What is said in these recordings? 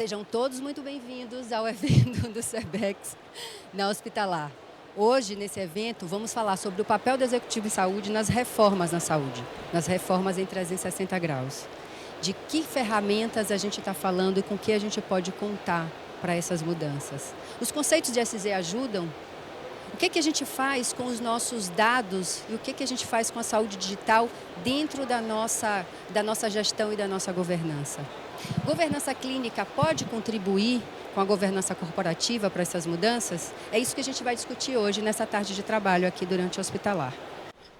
Sejam todos muito bem-vindos ao evento do SEBEX na Hospitalar. Hoje, nesse evento, vamos falar sobre o papel do Executivo em Saúde nas reformas na saúde, nas reformas em 360 graus. De que ferramentas a gente está falando e com que a gente pode contar para essas mudanças. Os conceitos de ESG ajudam? O que a gente faz com os nossos dados e o que a gente faz com a saúde digital dentro da nossa gestão e da nossa governança? Governança clínica pode contribuir com a governança corporativa para essas mudanças? É isso que a gente vai discutir hoje nessa tarde de trabalho aqui durante o Hospitalar.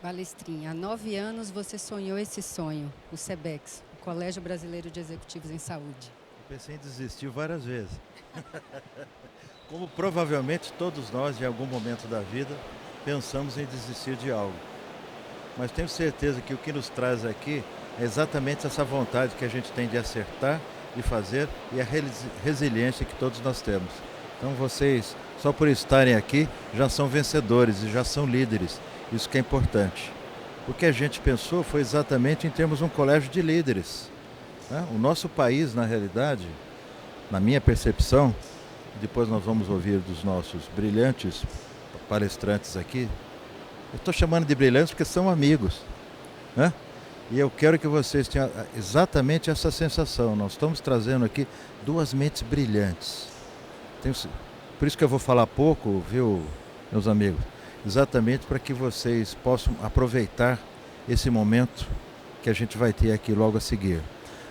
Balestrinha, há 9 anos você sonhou esse sonho, o SEBEX, o Colégio Brasileiro de Executivos em Saúde. Eu pensei em desistir várias vezes. Como provavelmente todos nós, em algum momento da vida, pensamos em desistir de algo. Mas tenho certeza que o que nos traz aqui é exatamente essa vontade que a gente tem de acertar, de fazer e a resiliência que todos nós temos. Então vocês, só por estarem aqui, já são vencedores e já são líderes. Isso que é importante. O que a gente pensou foi exatamente em termos de um colégio de líderes. O nosso país, na realidade, na minha percepção, depois nós vamos ouvir dos nossos brilhantes palestrantes aqui. Eu estou chamando de brilhantes porque são amigos, né? E eu quero que vocês tenham exatamente essa sensação. Nós estamos trazendo aqui duas mentes brilhantes. Por isso que eu vou falar pouco, viu, meus amigos? Exatamente para que vocês possam aproveitar esse momento que a gente vai ter aqui logo a seguir.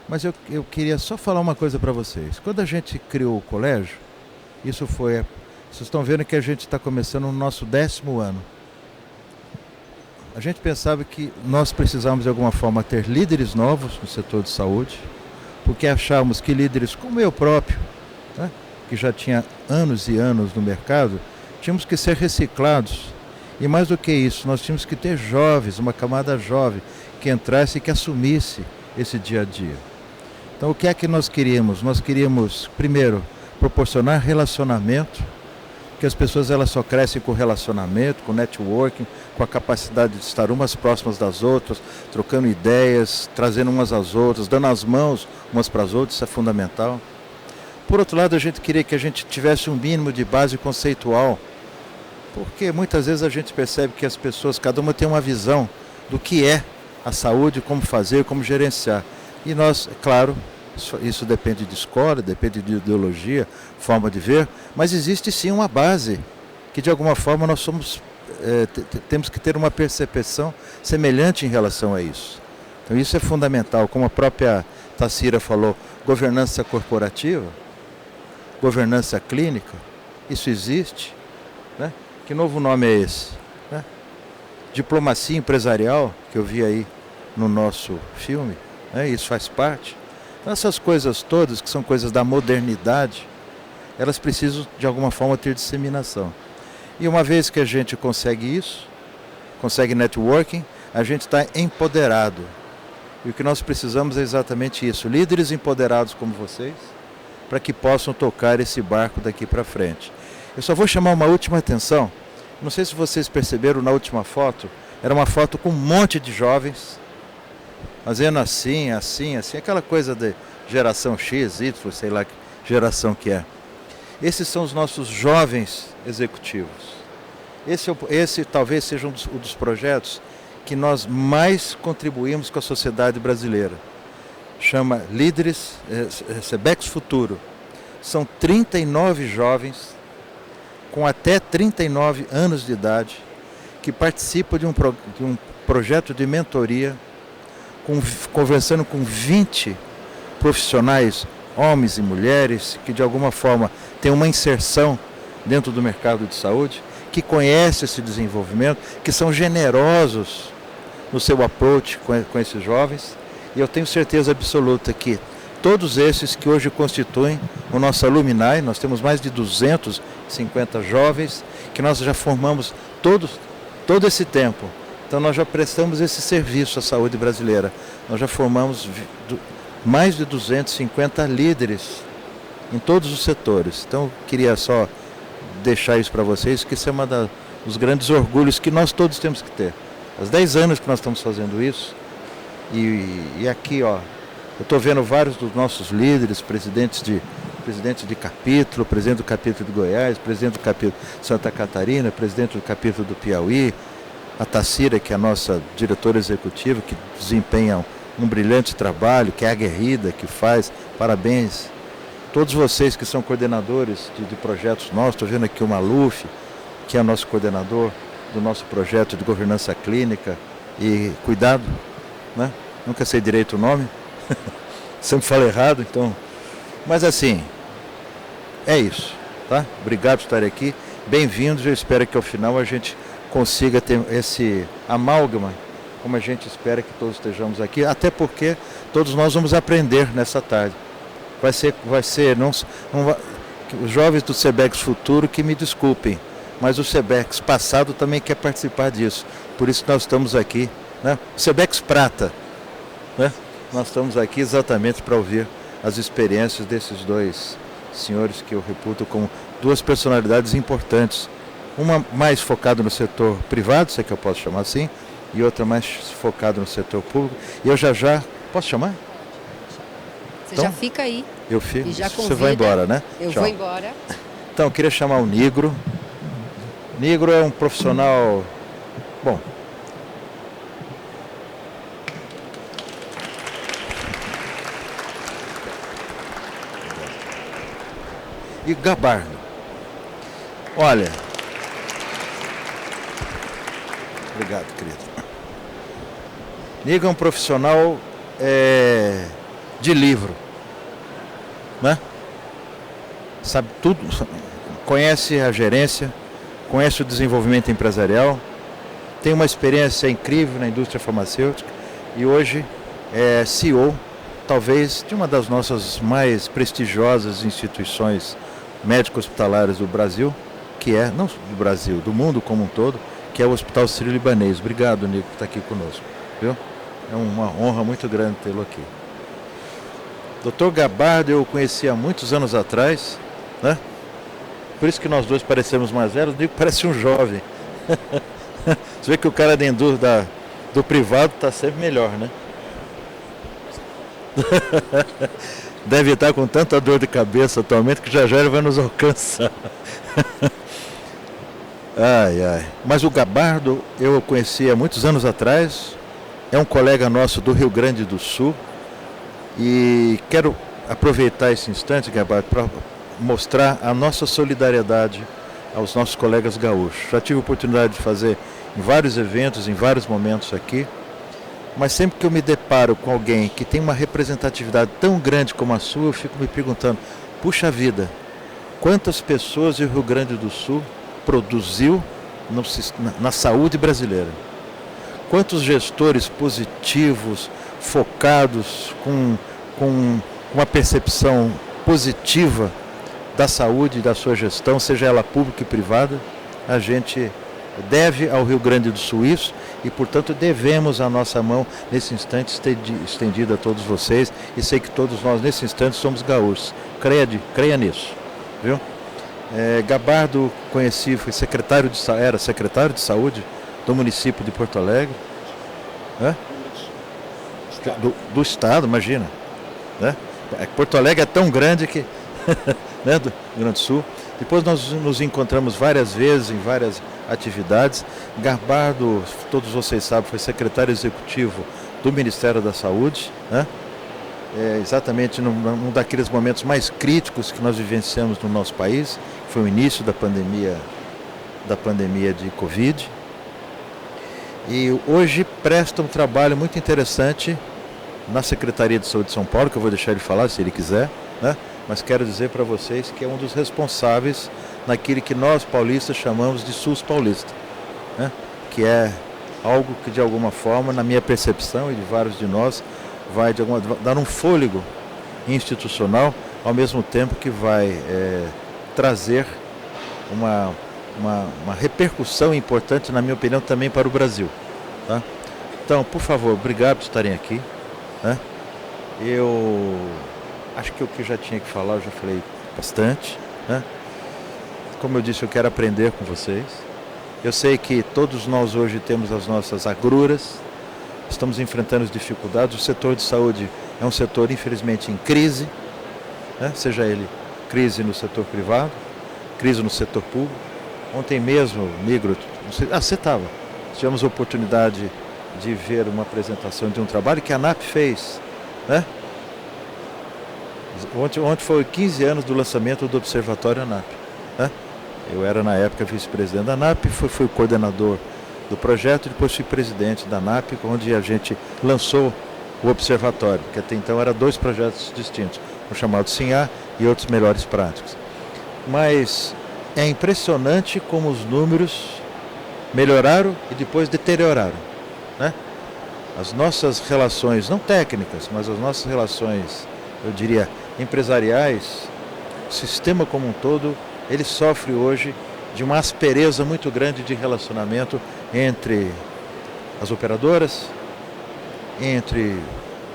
Mas eu queria só falar uma coisa para vocês. Quando a gente criou o colégio, isso foi... Vocês estão vendo que a gente está começando o nosso 10º ano. A gente pensava que nós precisávamos de alguma forma ter líderes novos no setor de saúde, porque achávamos que líderes como eu próprio, né, que já tinha anos e anos no mercado, tínhamos que ser reciclados. E mais do que isso, nós tínhamos que ter jovens, uma camada jovem, que entrasse e que assumisse esse dia a dia. Então o que é que nós queríamos? Nós queríamos, primeiro, proporcionar relacionamento, que as pessoas elas só crescem com relacionamento, com networking, com a capacidade de estar umas próximas das outras, trocando ideias, trazendo umas às outras, dando as mãos umas para as outras, isso é fundamental. Por outro lado, a gente queria que a gente tivesse um mínimo de base conceitual, porque muitas vezes a gente percebe que as pessoas, cada uma tem uma visão do que é a saúde, como fazer, como gerenciar. E nós, claro, isso depende de escola, depende de ideologia, forma de ver, mas existe sim uma base que de alguma forma nós temos que ter uma percepção semelhante em relação a isso. Então isso é fundamental, como a própria Tassira falou, governança corporativa, governança clínica, isso existe, né? Que novo nome é esse? Né? Diplomacia empresarial, que eu vi aí no nosso filme, né? Isso faz parte. Então, essas coisas todas, que são coisas da modernidade, elas precisam de alguma forma ter disseminação. E uma vez que a gente consegue isso, consegue networking, a gente está empoderado. E o que nós precisamos é exatamente isso, líderes empoderados como vocês, para que possam tocar esse barco daqui para frente. Eu só vou chamar uma última atenção, não sei se vocês perceberam na última foto, era uma foto com um monte de jovens, fazendo assim, aquela coisa de geração X, Y, sei lá que geração que é. Esses são os nossos jovens executivos. Esse talvez seja um dos projetos que nós mais contribuímos com a sociedade brasileira. Chama Líderes SEBEX Futuro. São 39 jovens com até 39 anos de idade que participam de um projeto de mentoria, conversando com 20 profissionais, homens e mulheres, que de alguma forma têm uma inserção dentro do mercado de saúde, que conhecem esse desenvolvimento, que são generosos no seu approach com esses jovens. E eu tenho certeza absoluta que todos esses que hoje constituem o nosso alumni, nós temos mais de 250 jovens, que nós já formamos todo esse tempo. Então nós já prestamos esse serviço à saúde brasileira. Nós já formamos mais de 250 líderes em todos os setores. Então eu queria só deixar isso para vocês, que isso é um dos grandes orgulhos que nós todos temos que ter. Há 10 anos que nós estamos fazendo isso. E aqui, ó, eu estou vendo vários dos nossos líderes, presidentes de presidente de capítulo, presidente do capítulo de Goiás, presidente do capítulo de Santa Catarina, presidente do capítulo do Piauí, a Tacira, que é a nossa diretora executiva, que desempenha um brilhante trabalho, que é aguerrida, que faz, parabéns. Todos vocês que são coordenadores de projetos nossos, estou vendo aqui o Maluf, que é o nosso coordenador do nosso projeto de governança clínica, e cuidado, né? Nunca sei direito o nome, sempre falo errado, então... Mas assim, é isso, tá? Obrigado por estar aqui, bem-vindos, eu espero que ao final a gente consiga ter esse amálgama, como a gente espera que todos estejamos aqui, até porque todos nós vamos aprender nessa tarde. Vai ser os jovens do SEBEX Futuro que me desculpem, mas o SEBEX passado também quer participar disso, por isso nós estamos aqui, né? O SEBEX Prata, né? Nós estamos aqui exatamente para ouvir as experiências desses dois senhores que eu reputo como duas personalidades importantes. Uma mais focada no setor privado, se é que eu posso chamar assim, e outra mais focada no setor público. E eu já... Posso chamar? Você então, já fica aí. Eu fico. E já Você vai embora, né? Eu Tchau. vou embora. Então, eu queria chamar o Nigro. Nigro é um profissional... Bom... E Gabardo. Olha... Obrigado, querido. Nigro é um profissional de livro, né? Sabe tudo, conhece a gerência, conhece o desenvolvimento empresarial, tem uma experiência incrível na indústria farmacêutica e hoje é CEO, talvez, de uma das nossas mais prestigiosas instituições médico-hospitalares do Brasil, que é, não do Brasil, do mundo como um todo, que é o Hospital Sírio-Libanês. Obrigado, Nico, por estar aqui conosco. Viu? É uma honra muito grande tê-lo aqui. Dr. Gabardo eu conheci há muitos anos atrás, né? Por isso que nós dois parecemos mais velhos, o Nico parece um jovem. Você vê que o cara do privado está sempre melhor, né? Deve estar com tanta dor de cabeça atualmente que já ele vai nos alcançar. Ai, ai. Mas o Gabardo eu conheci há muitos anos atrás, é um colega nosso do Rio Grande do Sul e quero aproveitar esse instante, Gabardo, para mostrar a nossa solidariedade aos nossos colegas gaúchos. Já tive a oportunidade de fazer em vários eventos, em vários momentos aqui, mas sempre que eu me deparo com alguém que tem uma representatividade tão grande como a sua, eu fico me perguntando, puxa vida, quantas pessoas o Rio Grande do Sul produziu na saúde brasileira? Quantos gestores positivos, focados, com uma percepção positiva da saúde e da sua gestão, seja ela pública e privada, a gente deve ao Rio Grande do Sul isso e, portanto, devemos a nossa mão nesse instante estendida a todos vocês e sei que todos nós nesse instante somos gaúchos. Creia nisso, viu? Gabardo conheci, era secretário de saúde do município de Porto Alegre, né? Do estado, imagina, né? Porto Alegre é tão grande que né, do Rio Grande do Sul. Depois nós nos encontramos várias vezes em várias atividades. Gabardo, todos vocês sabem, foi secretário executivo do Ministério da Saúde, né? Exatamente num daqueles momentos mais críticos que nós vivenciamos no nosso país, foi o início da pandemia de Covid. E hoje presta um trabalho muito interessante na Secretaria de Saúde de São Paulo, que eu vou deixar ele falar se ele quiser, né? Mas quero dizer para vocês que é um dos responsáveis naquilo que nós paulistas chamamos de SUS paulista, né? Que é algo que de alguma forma, na minha percepção e de vários de nós, vai dar um fôlego institucional, ao mesmo tempo que vai trazer uma repercussão importante, na minha opinião, também para o Brasil, tá? Então, por favor, obrigado por estarem aqui, né? Eu acho que o que eu já tinha que falar, eu já falei bastante, né? Como eu disse, eu quero aprender com vocês. Eu sei que todos nós hoje temos as nossas agruras, estamos enfrentando as dificuldades. O setor de saúde é um setor, infelizmente, em crise, né? Seja ele crise no setor privado, crise no setor público. Ontem mesmo, Migro, você estava. Tivemos a oportunidade de ver uma apresentação de um trabalho que a ANAP fez, né? Ontem foi 15 anos do lançamento do Observatório ANAP, né? Eu era na época vice-presidente da ANAP, fui o coordenador do projeto, depois fui presidente da ANAP, onde a gente lançou o Observatório, que até então eram 2 projetos distintos, um chamado SINHA e outros melhores práticos. Mas é impressionante como os números melhoraram e depois deterioraram, né? As nossas relações, não técnicas, mas as nossas relações, eu diria, empresariais, o sistema como um todo, ele sofre hoje de uma aspereza muito grande de relacionamento entre as operadoras, entre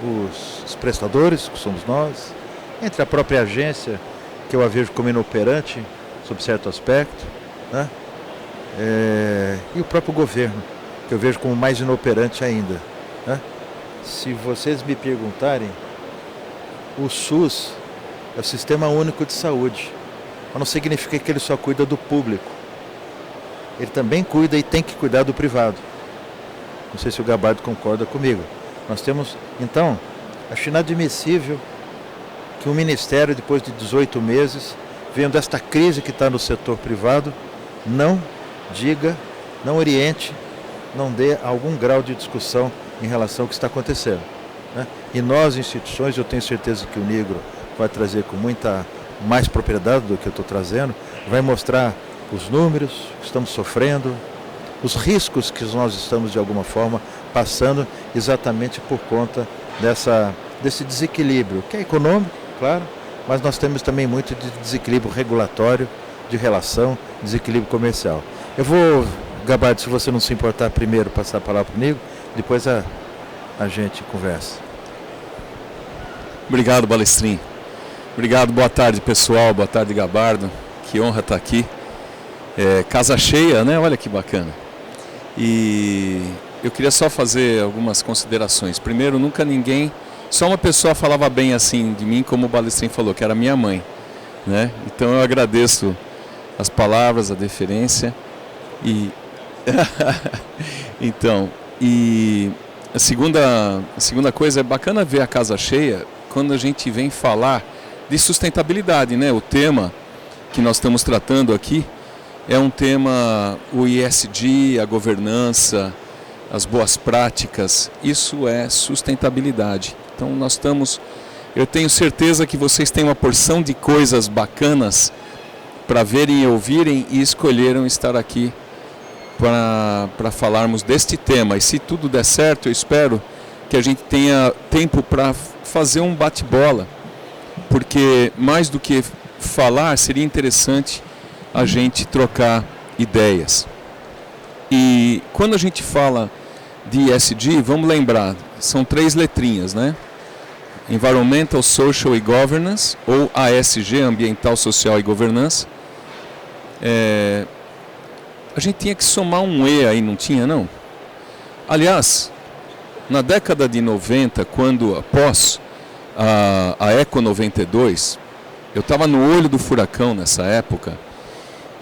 os prestadores, que somos nós, entre a própria agência, que eu a vejo como inoperante, sob certo aspecto, né? E o próprio governo, que eu vejo como mais inoperante ainda, né? Se vocês me perguntarem, o SUS é o Sistema Único de Saúde, mas não significa que ele só cuida do público. Ele também cuida e tem que cuidar do privado. Não sei se o Gabardo concorda comigo. Nós temos, então, acho inadmissível que o Ministério, depois de 18 meses, vendo esta crise que está no setor privado, não diga, não oriente, não dê algum grau de discussão em relação ao que está acontecendo, né? E nós, instituições, eu tenho certeza que o Nigro vai trazer com muita mais propriedade do que eu estou trazendo, vai mostrar os números que estamos sofrendo, os riscos que nós estamos, de alguma forma, passando exatamente por conta desse desequilíbrio, que é econômico, claro, mas nós temos também muito de desequilíbrio regulatório, de relação, desequilíbrio comercial. Eu vou, Gabardo, se você não se importar, primeiro passar a palavra para o Nigro, depois a gente conversa. Obrigado, Balestrin. Obrigado, boa tarde, pessoal, boa tarde, Gabardo. Que honra estar aqui. Casa cheia, né? Olha que bacana. E eu queria só fazer algumas considerações. Primeiro, nunca ninguém, só uma pessoa falava bem assim de mim, como o Balestrin falou, que era minha mãe, né? Então eu agradeço as palavras, a deferência. E então, e a segunda coisa, é bacana ver a casa cheia quando a gente vem falar de sustentabilidade, né? O tema que nós estamos tratando aqui é um tema, o ESG, a governança, as boas práticas, isso é sustentabilidade. Então eu tenho certeza que vocês têm uma porção de coisas bacanas para verem e ouvirem e escolheram estar aqui para falarmos deste tema. E se tudo der certo, eu espero que a gente tenha tempo para fazer um bate-bola, porque mais do que falar, seria interessante a gente trocar ideias. E quando a gente fala de ESG, vamos lembrar, são 3 letrinhas, né? Environmental, Social e Governance, ou ASG, Ambiental, Social e Governança. A gente tinha que somar um E aí, não tinha, não? Aliás, na década de 90, quando após a Eco 92, eu estava no olho do furacão nessa época,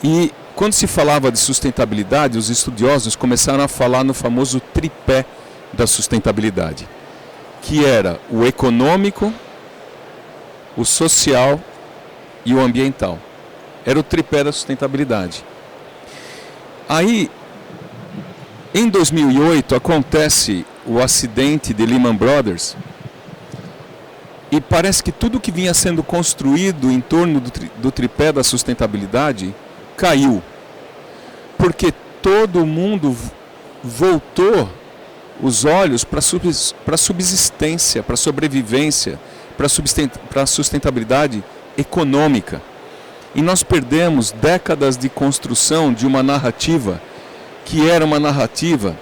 e quando se falava de sustentabilidade, os estudiosos começaram a falar no famoso tripé da sustentabilidade, que era o econômico, o social e o ambiental. Era o tripé da sustentabilidade. Aí, em 2008, acontece o acidente de Lehman Brothers, e parece que tudo que vinha sendo construído em torno do tripé da sustentabilidade caiu, porque todo mundo voltou os olhos para a subsistência, para a sobrevivência, para a sustentabilidade econômica. E nós perdemos décadas de construção de uma narrativa que era uma narrativa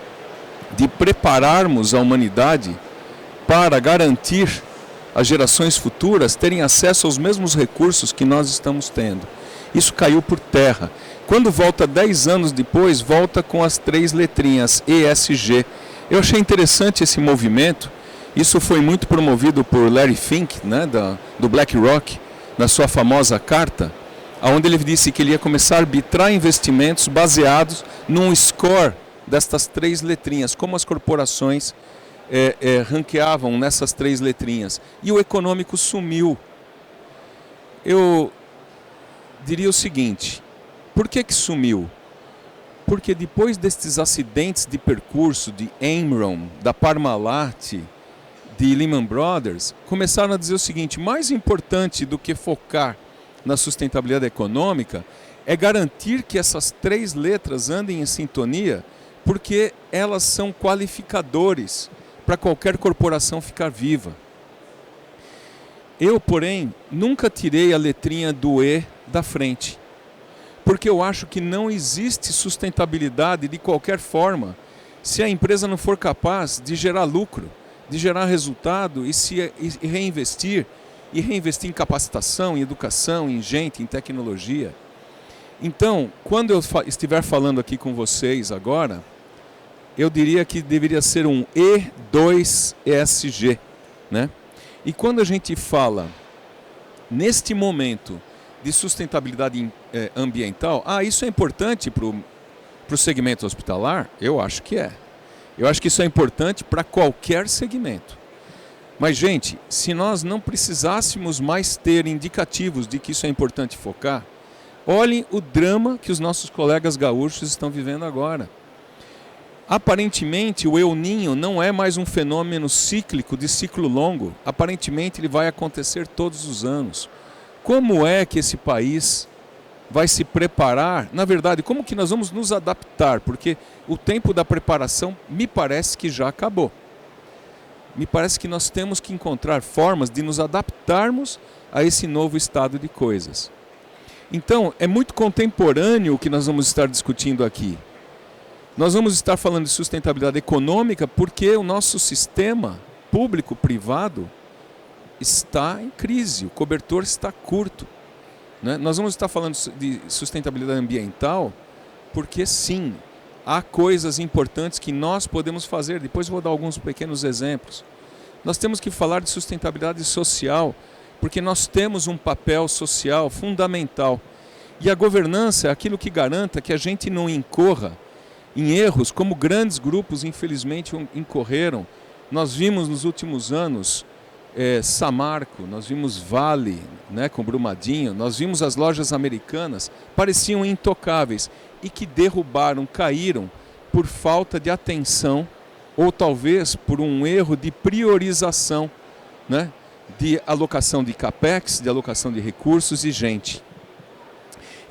de prepararmos a humanidade para garantir as gerações futuras terem acesso aos mesmos recursos que nós estamos tendo. Isso caiu por terra. Quando volta 10 anos depois, volta com as 3 letrinhas, ESG. Eu achei interessante esse movimento. Isso foi muito promovido por Larry Fink, né, do BlackRock, na sua famosa carta, onde ele disse que ele ia começar a arbitrar investimentos baseados num score destas 3 letrinhas, como as corporações ranqueavam nessas 3 letrinhas. E o econômico sumiu. Eu diria o seguinte, por que sumiu? Porque depois destes acidentes de percurso de Enron, da Parmalat, de Lehman Brothers, começaram a dizer o seguinte, mais importante do que focar na sustentabilidade econômica é garantir que essas 3 letras andem em sintonia, porque elas são qualificadores para qualquer corporação ficar viva. Eu, porém, nunca tirei a letrinha do E da frente, porque eu acho que não existe sustentabilidade de qualquer forma se a empresa não for capaz de gerar lucro, de gerar resultado e reinvestir em capacitação, em educação, em gente, em tecnologia. Então, quando eu estiver falando aqui com vocês agora, eu diria que deveria ser um E2ESG, né? E quando a gente fala, neste momento, de sustentabilidade ambiental, isso é importante para o segmento hospitalar? Eu acho que é. Eu acho que isso é importante para qualquer segmento. Mas, gente, se nós não precisássemos mais ter indicativos de que isso é importante focar, olhem o drama que os nossos colegas gaúchos estão vivendo agora. Aparentemente, o El Niño não é mais um fenômeno cíclico de ciclo longo. Aparentemente, ele vai acontecer todos os anos. Como é que esse país vai se preparar? Na verdade, como que nós vamos nos adaptar? Porque o tempo da preparação me parece que já acabou. Me parece que nós temos que encontrar formas de nos adaptarmos a esse novo estado de coisas. Então, é muito contemporâneo o que nós vamos estar discutindo aqui. Nós vamos estar falando de sustentabilidade econômica porque o nosso sistema público-privado está em crise, o cobertor está curto, né? Nós vamos estar falando de sustentabilidade ambiental porque, sim, há coisas importantes que nós podemos fazer. Depois eu vou dar alguns pequenos exemplos. Nós temos que falar de sustentabilidade social porque nós temos um papel social fundamental. E a governança é aquilo que garanta que a gente não incorra em erros como grandes grupos, infelizmente, incorreram. Nós vimos nos últimos anos Samarco, nós vimos Vale, né, com Brumadinho, nós vimos as lojas americanas, pareciam intocáveis e que derrubaram, caíram por falta de atenção ou talvez por um erro de priorização, né, de alocação de capex, de alocação de recursos e gente.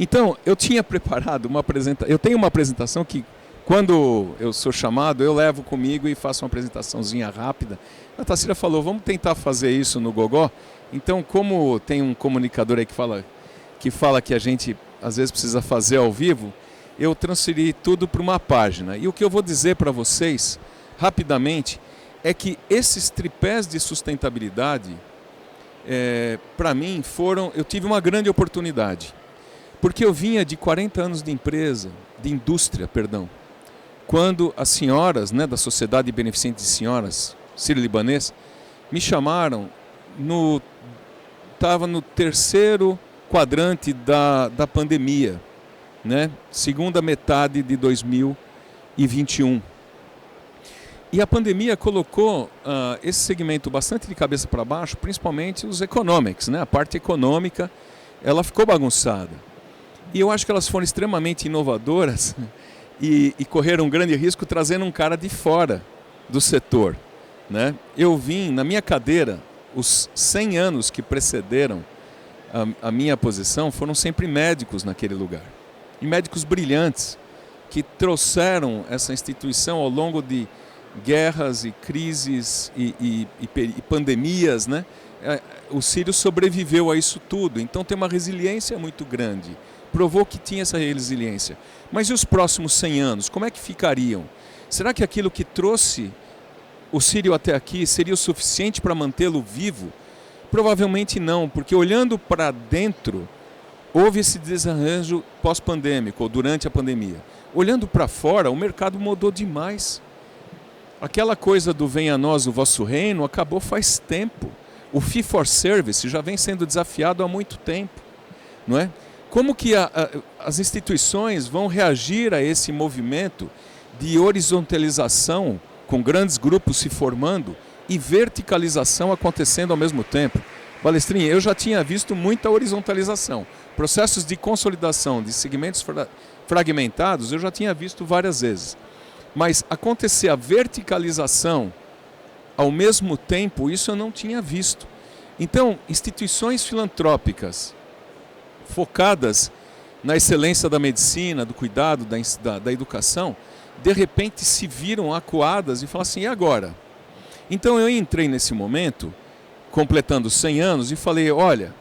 Então, eu tinha preparado uma apresentação, eu tenho uma apresentação que quando eu sou chamado, eu levo comigo e faço uma apresentaçãozinha rápida. A Tarsila falou, vamos tentar fazer isso no Gogó. Então, como tem um comunicador aí que fala que a gente às vezes precisa fazer ao vivo, eu transferi tudo para uma página. E o que eu vou dizer para vocês, rapidamente, é que esses tripés de sustentabilidade, para mim, eu tive uma grande oportunidade. Porque eu vinha de 40 anos de indústria, quando as senhoras, né, da Sociedade Beneficente de Senhoras Sírio-Libanês me chamaram, estava no 3º quadrante da pandemia, né, segunda metade de 2021. E a pandemia colocou esse segmento bastante de cabeça para baixo, principalmente os economics, né, a parte econômica, ela ficou bagunçada. E eu acho que elas foram extremamente inovadoras e correram um grande risco trazendo um cara de fora do setor, né? Eu vim, na minha cadeira, os 100 anos que precederam a minha posição foram sempre médicos naquele lugar. E médicos brilhantes que trouxeram essa instituição ao longo de guerras e crises e pandemias, né? O Sírio sobreviveu a isso tudo, então tem uma resiliência muito grande. Provou que tinha essa resiliência. Mas e os próximos 100 anos? Como é que ficariam? Será que aquilo que trouxe o Sírio até aqui seria o suficiente para mantê-lo vivo? Provavelmente não, porque olhando para dentro, houve esse desarranjo pós-pandêmico, ou durante a pandemia. Olhando para fora, o mercado mudou demais. Aquela coisa do venha a nós o vosso reino acabou faz tempo. O fee for service já vem sendo desafiado há muito tempo, não é? Como que as instituições vão reagir a esse movimento de horizontalização, com grandes grupos se formando, e verticalização acontecendo ao mesmo tempo? Balestrinha, eu já tinha visto muita horizontalização. Processos de consolidação de segmentos fragmentados eu já tinha visto várias vezes. Mas acontecer a verticalização ao mesmo tempo, isso eu não tinha visto. Então, instituições filantrópicas focadas na excelência da medicina, do cuidado, da educação, de repente se viram acuadas e falaram assim, e agora? Então eu entrei nesse momento, completando 100 anos, e falei, olha,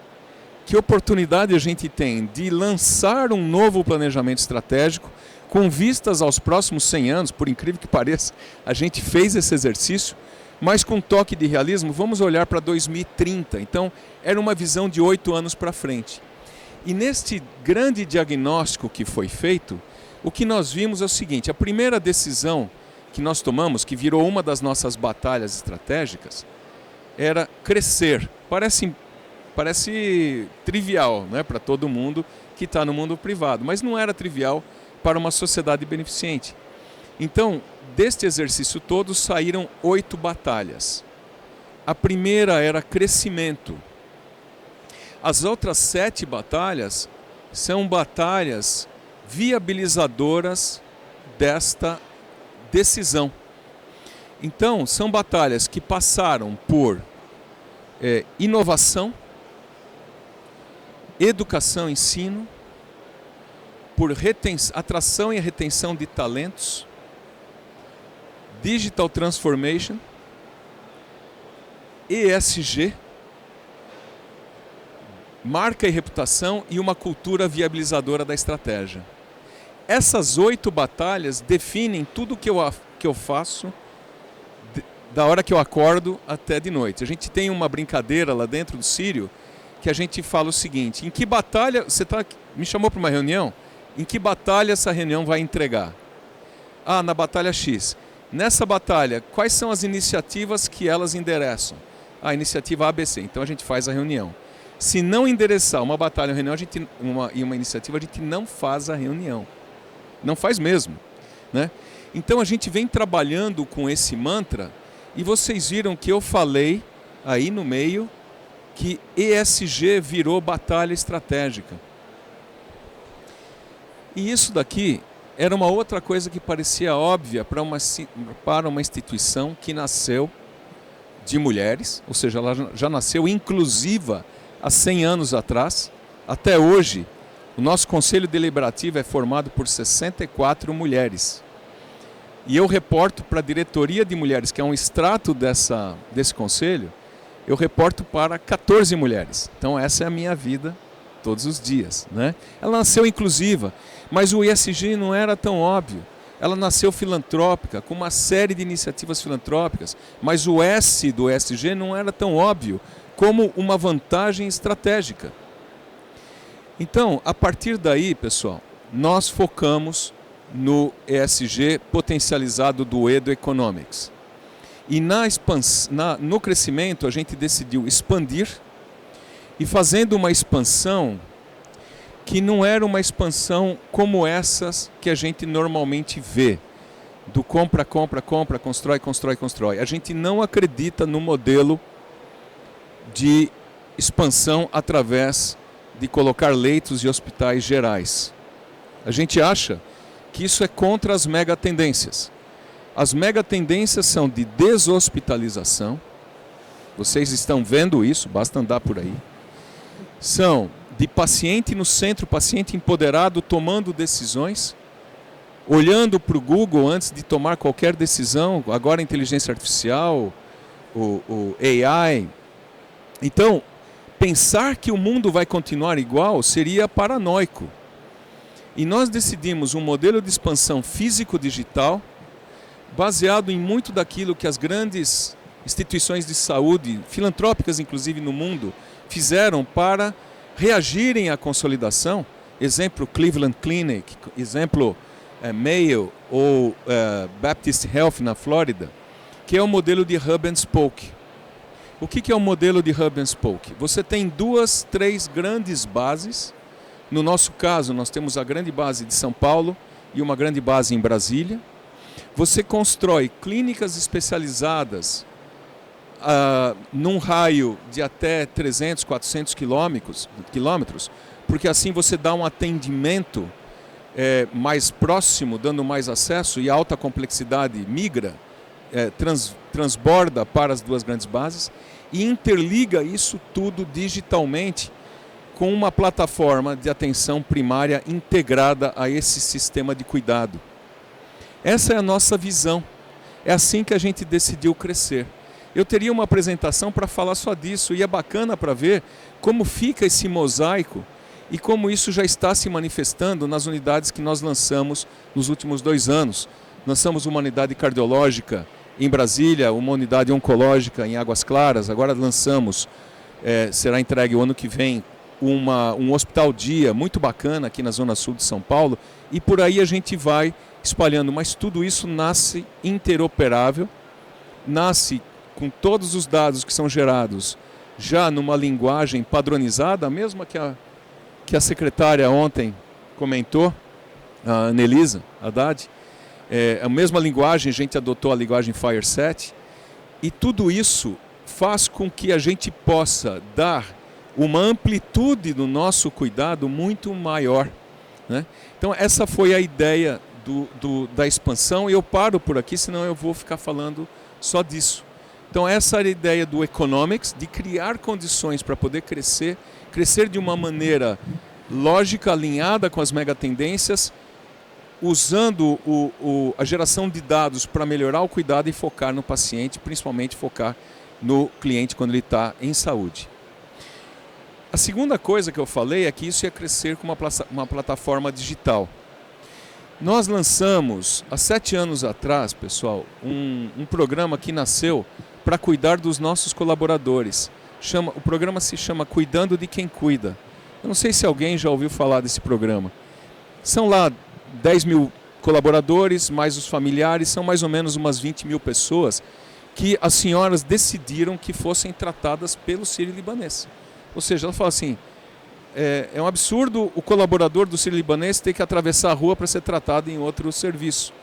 que oportunidade a gente tem de lançar um novo planejamento estratégico com vistas aos próximos 100 anos, por incrível que pareça, a gente fez esse exercício, mas com um toque de realismo, vamos olhar para 2030. Então, era uma visão de 8 anos para frente. E neste grande diagnóstico que foi feito, o que nós vimos é o seguinte, a primeira decisão que nós tomamos, que virou uma das nossas batalhas estratégicas, era crescer. Parece trivial, né, para todo mundo que está no mundo privado, mas não era trivial para uma sociedade beneficente. Então, deste exercício todo saíram 8 batalhas. A primeira era crescimento. As outras 7 batalhas são batalhas viabilizadoras desta decisão. Então, são batalhas que passaram por inovação, educação e ensino, por atração e retenção de talentos, digital transformation, ESG, marca e reputação e uma cultura viabilizadora da estratégia. Essas 8 batalhas definem tudo que eu faço da hora que eu acordo até de noite. A gente tem uma brincadeira lá dentro do Sírio que a gente fala o seguinte, em que batalha, me chamou para uma reunião, em que batalha essa reunião vai entregar? Ah, na batalha X. Nessa batalha, quais são as iniciativas que elas endereçam? A iniciativa ABC, então a gente faz a reunião. Se não endereçar uma batalha, uma reunião, uma iniciativa, a gente não faz a reunião. Não faz mesmo, né? Então a gente vem trabalhando com esse mantra e vocês viram que eu falei aí no meio que ESG virou batalha estratégica. E isso daqui era uma outra coisa que parecia óbvia para uma instituição que nasceu de mulheres, ou seja, ela já nasceu inclusiva há 100 anos atrás. Até hoje, o nosso Conselho Deliberativo é formado por 64 mulheres. E eu reporto para a diretoria de mulheres, que é um extrato desse conselho, eu reporto para 14 mulheres. Então essa é a minha vida todos os dias, né? Ela nasceu inclusiva, mas o ESG não era tão óbvio. Ela nasceu filantrópica, com uma série de iniciativas filantrópicas, mas o S do ESG não era tão óbvio como uma vantagem estratégica. Então, a partir daí, pessoal, nós focamos no ESG potencializado do Edo Economics. E no crescimento a gente decidiu expandir e fazendo uma expansão que não era uma expansão como essas que a gente normalmente vê, do compra, compra, compra, constrói, constrói, constrói. A gente não acredita no modelo de expansão através de colocar leitos e hospitais gerais. A gente acha que isso é contra as megatendências. As megatendências são de deshospitalização, vocês estão vendo isso, basta andar por aí. São de paciente no centro, paciente empoderado tomando decisões, olhando para o Google antes de tomar qualquer decisão, agora a inteligência artificial, o AI. Então, pensar que o mundo vai continuar igual seria paranoico. E nós decidimos um modelo de expansão físico-digital baseado em muito daquilo que as grandes instituições de saúde, filantrópicas inclusive no mundo, fizeram para reagirem à consolidação. Exemplo Cleveland Clinic, exemplo Mayo ou Baptist Health na Flórida, que é o modelo de hub and spoke. O que é o modelo de Hub and Spoke? Você tem 2, 3 grandes bases. No nosso caso, nós temos a grande base de São Paulo e uma grande base em Brasília. Você constrói clínicas especializadas num raio de até 300, 400 quilômetros, porque assim você dá um atendimento mais próximo, dando mais acesso, e a alta complexidade migra, transborda para as 2 grandes bases e interliga isso tudo digitalmente com uma plataforma de atenção primária integrada a esse sistema de cuidado. Essa é a nossa visão. É assim que a gente decidiu crescer. Eu teria uma apresentação para falar só disso, e é bacana para ver como fica esse mosaico e como isso já está se manifestando nas unidades que nós lançamos nos últimos 2 anos. Lançamos uma unidade cardiológica em Brasília, uma unidade oncológica em Águas Claras, agora lançamos, será entregue o ano que vem, um hospital-dia muito bacana aqui na Zona Sul de São Paulo, e por aí a gente vai espalhando, mas tudo isso nasce interoperável, nasce com todos os dados que são gerados já numa linguagem padronizada, a mesma que a secretária ontem comentou, a Anelisa Haddad, a mesma linguagem, a gente adotou a linguagem FireSet, e tudo isso faz com que a gente possa dar uma amplitude no nosso cuidado muito maior, né? Então essa foi a ideia da expansão, e eu paro por aqui, senão eu vou ficar falando só disso. Então essa era a ideia do Economics, de criar condições para poder crescer de uma maneira lógica, alinhada com as megatendências, usando a geração de dados para melhorar o cuidado e focar no paciente, principalmente focar no cliente quando ele está em saúde. A segunda coisa que eu falei é que isso ia crescer com uma plataforma digital. Nós lançamos, há 7 anos atrás, pessoal, um programa que nasceu para cuidar dos nossos colaboradores. O programa se chama Cuidando de Quem Cuida. Eu não sei se alguém já ouviu falar desse programa. São lá 10 mil colaboradores, mais os familiares, são mais ou menos umas 20 mil pessoas que as senhoras decidiram que fossem tratadas pelo Sírio-Libanês. Ou seja, ela fala assim, é um absurdo o colaborador do Sírio-Libanês ter que atravessar a rua para ser tratado em outro serviço.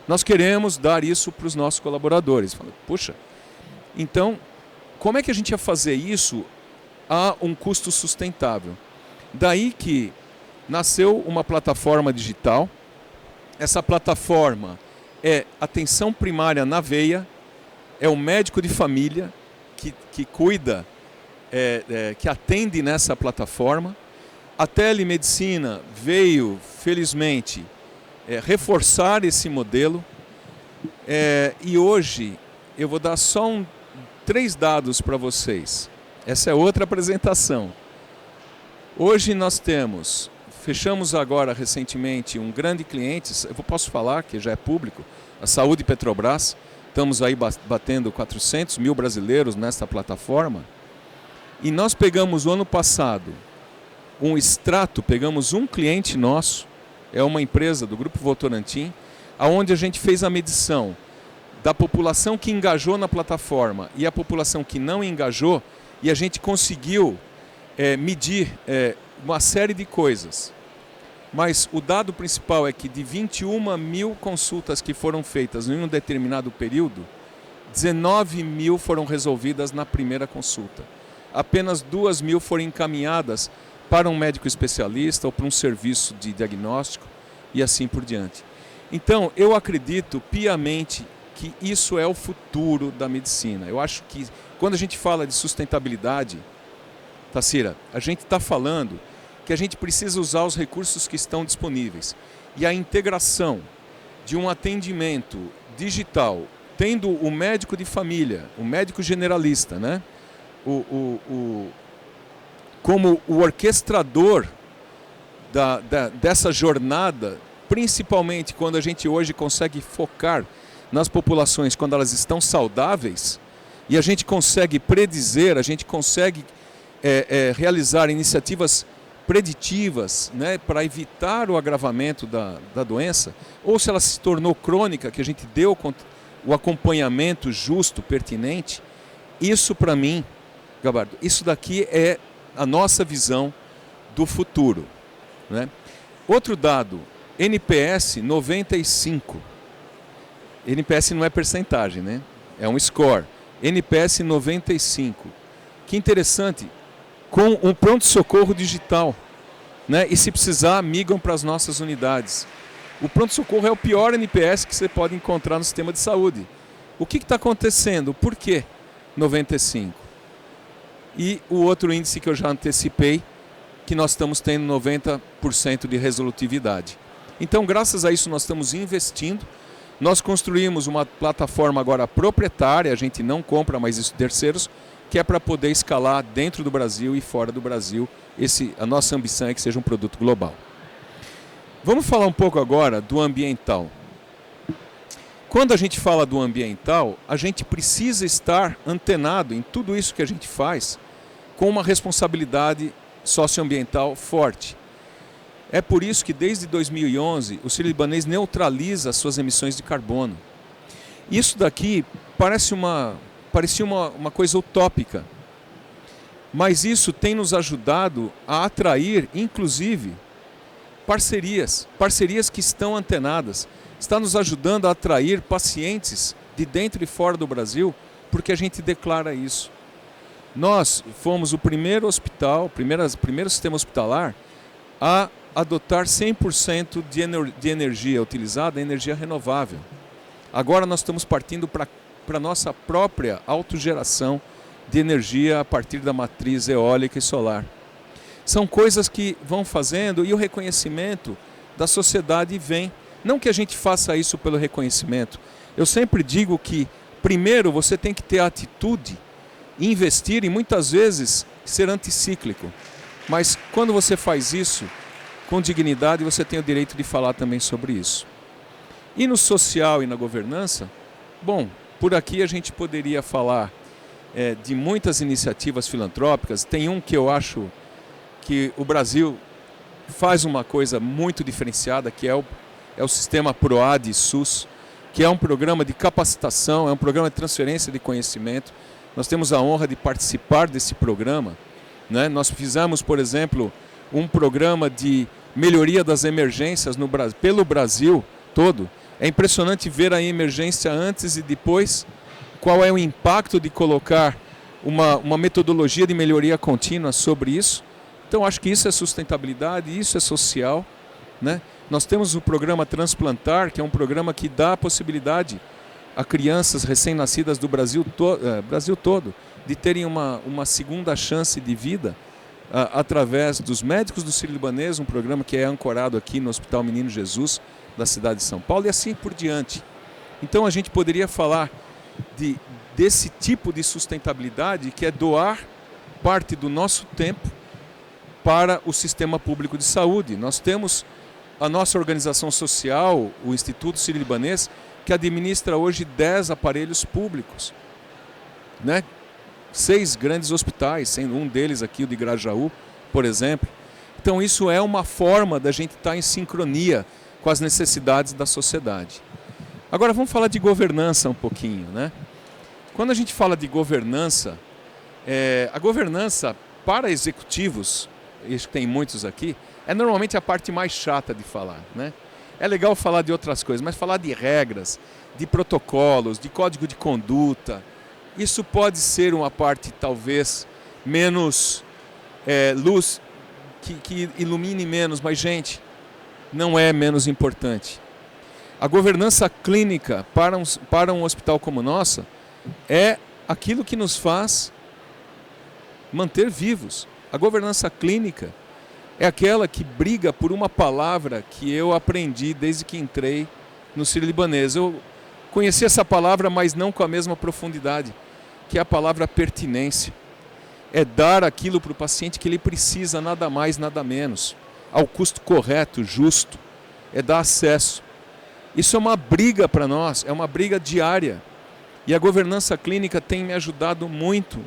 Nós queremos dar isso para os nossos colaboradores. Fala, puxa, então, como é que a gente ia fazer isso a um custo sustentável? Daí que nasceu uma plataforma digital. Essa plataforma é atenção primária na veia, é o médico de família que cuida, que atende nessa plataforma. A telemedicina veio, felizmente, reforçar esse modelo. E hoje eu vou dar só 3 dados para vocês. Essa é outra apresentação. Hoje nós fechamos agora recentemente um grande cliente, eu posso falar que já é público, a Saúde Petrobras. Estamos aí batendo 400 mil brasileiros nessa plataforma. E nós pegamos o ano passado um extrato, pegamos um cliente nosso, é uma empresa do Grupo Votorantim, onde a gente fez a medição da população que engajou na plataforma e a população que não engajou, e a gente conseguiu medir uma série de coisas. Mas o dado principal é que de 21 mil consultas que foram feitas em um determinado período, 19 mil foram resolvidas na primeira consulta. Apenas 2 mil foram encaminhadas para um médico especialista ou para um serviço de diagnóstico e assim por diante. Então, eu acredito piamente que isso é o futuro da medicina. Eu acho que quando a gente fala de sustentabilidade, Tassira, a gente está falando que a gente precisa usar os recursos que estão disponíveis. E a integração de um atendimento digital, tendo o médico de família, o médico generalista, né? Como o orquestrador dessa jornada, principalmente quando a gente hoje consegue focar nas populações quando elas estão saudáveis, e a gente consegue predizer, a gente consegue realizar iniciativas preditivas, né, para evitar o agravamento da doença, ou se ela se tornou crônica, que a gente deu o acompanhamento justo, pertinente. Isso para mim, Gabardo, isso daqui é a nossa visão do futuro, né? Outro dado, NPS 95. NPS não é percentagem, né? É um score. NPS 95. Que interessante, com um pronto-socorro digital, né? E se precisar, migram para as nossas unidades. O pronto-socorro é o pior NPS que você pode encontrar no sistema de saúde. O que está acontecendo? Por que 95? E o outro índice que eu já antecipei, que nós estamos tendo 90% de resolutividade. Então, graças a isso, nós estamos investindo. Nós construímos uma plataforma agora proprietária, a gente não compra mais isso de terceiros, que é para poder escalar dentro do Brasil e fora do Brasil. A nossa ambição é que seja um produto global. Vamos falar um pouco agora do ambiental. Quando a gente fala do ambiental, a gente precisa estar antenado em tudo isso que a gente faz com uma responsabilidade socioambiental forte. É por isso que desde 2011 o Sírio-Libanês neutraliza as suas emissões de carbono. Isso daqui parecia uma coisa utópica, mas isso tem nos ajudado a atrair, inclusive, parcerias que estão antenadas. Está nos ajudando a atrair pacientes de dentro e fora do Brasil, porque a gente declara isso. Nós fomos o primeiro hospital, primeiro sistema hospitalar a adotar 100% de energia utilizada, energia renovável. Agora nós estamos partindo para a nossa própria autogeração de energia a partir da matriz eólica e solar. São coisas que vão fazendo e o reconhecimento da sociedade vem. Não que a gente faça isso pelo reconhecimento. Eu sempre digo que, primeiro, você tem que ter a atitude, investir e muitas vezes ser anticíclico. Mas quando você faz isso com dignidade, você tem o direito de falar também sobre isso. E no social e na governança, bom, por aqui a gente poderia falar de muitas iniciativas filantrópicas. Tem um que eu acho que o Brasil faz uma coisa muito diferenciada, que é o sistema PROAD SUS, que é um programa de capacitação, é um programa de transferência de conhecimento. Nós temos a honra de participar desse programa, né? Nós fizemos, por exemplo, um programa de melhoria das emergências pelo Brasil todo. É impressionante ver a emergência antes e depois, qual é o impacto de colocar uma metodologia de melhoria contínua sobre isso. Então, acho que isso é sustentabilidade, isso é social, né? Nós temos o programa Transplantar, que é um programa que dá a possibilidade a crianças recém-nascidas do Brasil todo de terem uma segunda chance de vida através dos médicos do Sírio-Libanês, um programa que é ancorado aqui no Hospital Menino Jesus, da cidade de São Paulo, e assim por diante. Então, a gente poderia falar desse tipo de sustentabilidade, que é doar parte do nosso tempo para o sistema público de saúde. Nós temos a nossa organização social, o Instituto Sírio-Libanês, que administra hoje 10 aparelhos públicos, né? 6 grandes hospitais, sendo um deles aqui o de Grajaú, por exemplo. Então isso é uma forma da gente estar em sincronia com as necessidades da sociedade. Agora vamos falar de governança um pouquinho, né? Quando a gente fala de governança, a governança para executivos, e tem muitos aqui, é normalmente a parte mais chata de falar, né? É legal falar de outras coisas, mas falar de regras, de protocolos, de código de conduta, isso pode ser uma parte talvez menos luz, que ilumine menos, mas gente, não é menos importante. A governança clínica para um hospital como o nosso é aquilo que nos faz manter vivos. A governança clínica é aquela que briga por uma palavra que eu aprendi desde que entrei no Sírio-Libanês. Eu conheci essa palavra, mas não com a mesma profundidade, que é a palavra pertinência. É dar aquilo para o paciente que ele precisa, nada mais, nada menos, ao custo correto, justo. É dar acesso. Isso é uma briga para nós, é uma briga diária. E a governança clínica tem me ajudado muito.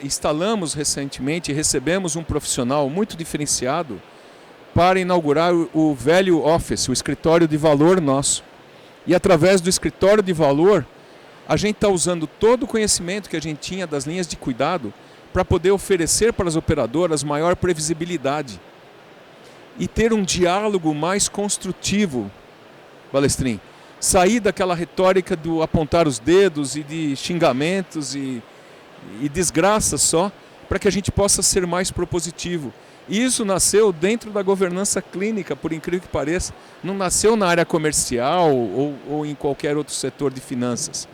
Instalamos recentemente, recebemos um profissional muito diferenciado para inaugurar o Value Office, o escritório de valor nosso. E através do escritório de valor, A gente está usando todo o conhecimento que a gente tinha das linhas de cuidado para poder oferecer para as operadoras maior previsibilidade e ter um diálogo mais construtivo, Balestrin. Sair daquela retórica do apontar os dedos e de xingamentos e desgraças só, para que a gente possa ser mais propositivo. E isso nasceu dentro da governança clínica, por incrível que pareça. Não nasceu na área comercial ou em qualquer outro setor de finanças.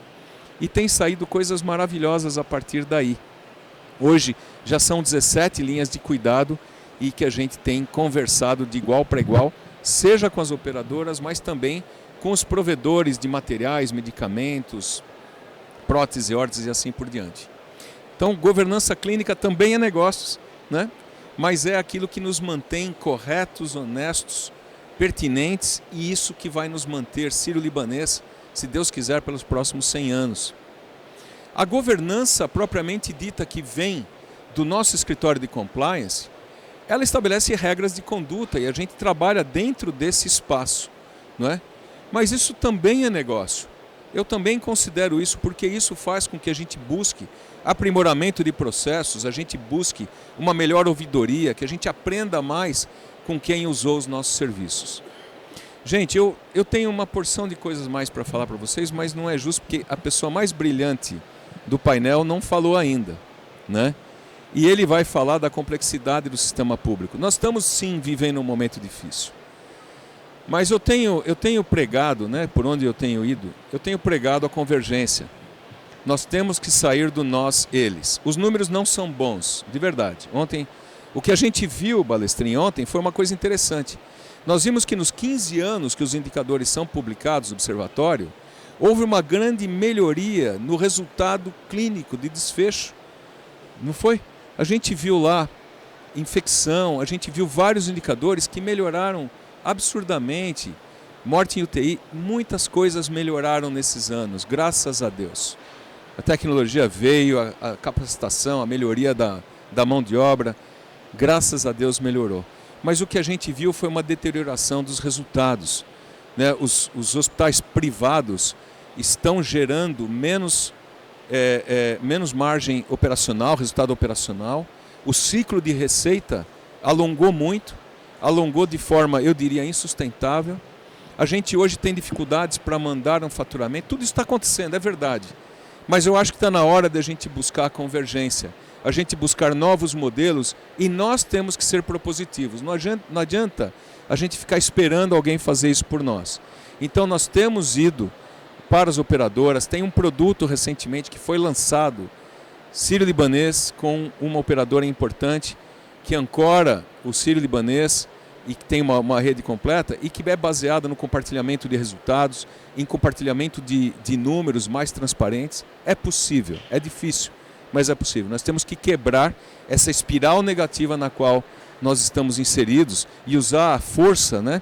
E tem saído coisas maravilhosas a partir daí. Hoje já são 17 linhas de cuidado e que a gente tem conversado de igual para igual, seja com as operadoras, mas também com os provedores de materiais, medicamentos, prótese, órtese e assim por diante. Então, governança clínica também é negócios, né? Mas é aquilo que nos mantém corretos, honestos, pertinentes, e isso que vai nos manter sírio-libanês, se Deus quiser, pelos próximos 100 anos. A governança propriamente dita que vem do nosso escritório de compliance, ela estabelece regras de conduta e a gente trabalha dentro desse espaço, não é? Mas isso também é negócio. Eu também considero isso porque isso faz com que a gente busque aprimoramento de processos, a gente busque uma melhor ouvidoria, que a gente aprenda mais com quem usou os nossos serviços. Gente, eu tenho uma porção de coisas mais para falar para vocês, mas não é justo porque a pessoa mais brilhante do painel não falou ainda, né? E ele vai falar da complexidade do sistema público. Nós estamos sim vivendo um momento difícil. Mas eu tenho pregado, né, por onde eu tenho ido, eu tenho pregado a convergência. Nós temos que sair do nós, eles. Os números não são bons, de verdade. Ontem, o que a gente viu, Balestrin, ontem foi uma coisa interessante. Nós vimos que nos 15 anos que os indicadores são publicados no observatório, houve uma grande melhoria no resultado clínico de desfecho. Não foi? A gente viu lá infecção, a gente viu vários indicadores que melhoraram absurdamente. Morte em UTI, muitas coisas melhoraram nesses anos, graças a Deus. A tecnologia veio, a capacitação, a melhoria da mão de obra, graças a Deus melhorou. Mas o que a gente viu foi uma deterioração dos resultados, né? Os hospitais privados estão gerando menos margem operacional, resultado operacional. O ciclo de receita alongou muito, alongou de forma, eu diria, insustentável. A gente hoje tem dificuldades para mandar um faturamento. Tudo isso está acontecendo, é verdade. Mas eu acho que está na hora de a gente buscar a convergência, a gente buscar novos modelos, e nós temos que ser propositivos. Não adianta a gente ficar esperando alguém fazer isso por nós. Então nós temos ido para as operadoras, tem um produto recentemente que foi lançado, sírio-libanês, com uma operadora importante, que ancora o sírio-libanês e que tem uma rede completa e que é baseada no compartilhamento de resultados, em compartilhamento de números mais transparentes. É possível, é difícil, mas é possível. Nós temos que quebrar essa espiral negativa na qual nós estamos inseridos e usar a força, né,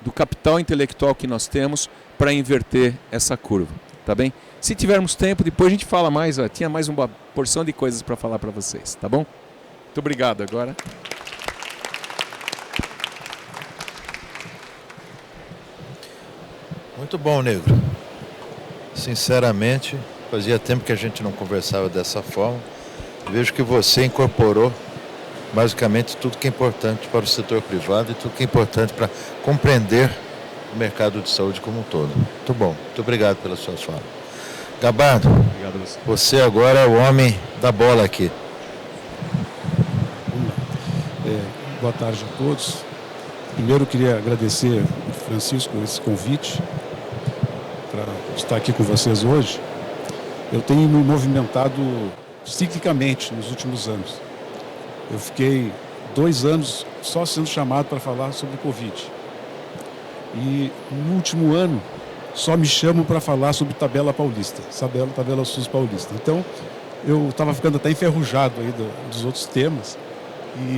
do capital intelectual que nós temos para inverter essa curva, tá bem? Se tivermos tempo, depois a gente fala mais, ó, tinha mais uma porção de coisas para falar para vocês, tá bom? Muito obrigado agora. Muito bom, Negro. Sinceramente, fazia tempo que a gente não conversava dessa forma. Vejo que você incorporou basicamente tudo que é importante para o setor privado e tudo que é importante para compreender o mercado de saúde como um todo. Muito bom. Muito obrigado pelas suas falas. Gabardo, obrigado a você. Você agora é o homem da bola aqui. Boa tarde a todos. Primeiro eu queria agradecer, Francisco, esse convite para estar aqui com vocês hoje. Eu tenho me movimentado ciclicamente nos últimos anos. Eu fiquei 2 anos só sendo chamado para falar sobre o Covid. E no último ano só me chamam para falar sobre tabela paulista, tabela SUS paulista. Então eu estava ficando até enferrujado aí dos outros temas.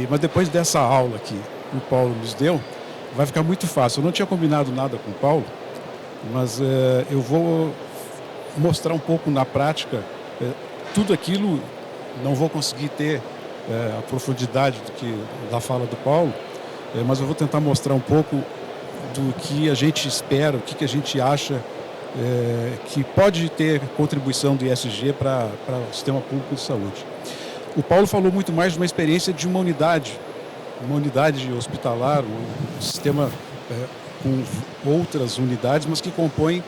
Mas depois dessa aula que o Paulo nos deu, vai ficar muito fácil. Eu não tinha combinado nada com o Paulo, mas eu vou mostrar um pouco na prática tudo aquilo. Não vou conseguir ter a profundidade da fala do Paulo, mas eu vou tentar mostrar um pouco do que a gente espera, o que a gente acha que pode ter contribuição do ISG para o sistema público de saúde. O Paulo falou muito mais de uma experiência de uma unidade hospitalar, um sistema com outras unidades, mas que compõem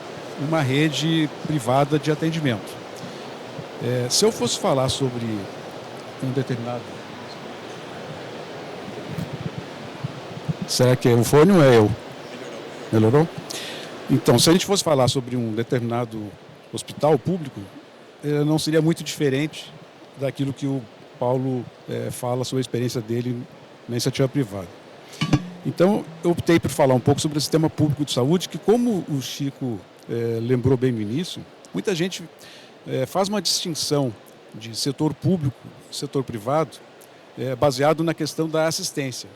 uma rede privada de atendimento. Se eu fosse falar sobre um determinado... Será que é o fone ou é eu? Melhorou? Então, se a gente fosse falar sobre um determinado hospital público, não seria muito diferente daquilo que o Paulo fala sobre a experiência dele na iniciativa privada. Então, eu optei por falar um pouco sobre o sistema público de saúde, que, como o Chico lembrou bem no início, muita gente faz uma distinção de setor público e setor privado baseado na questão da assistência.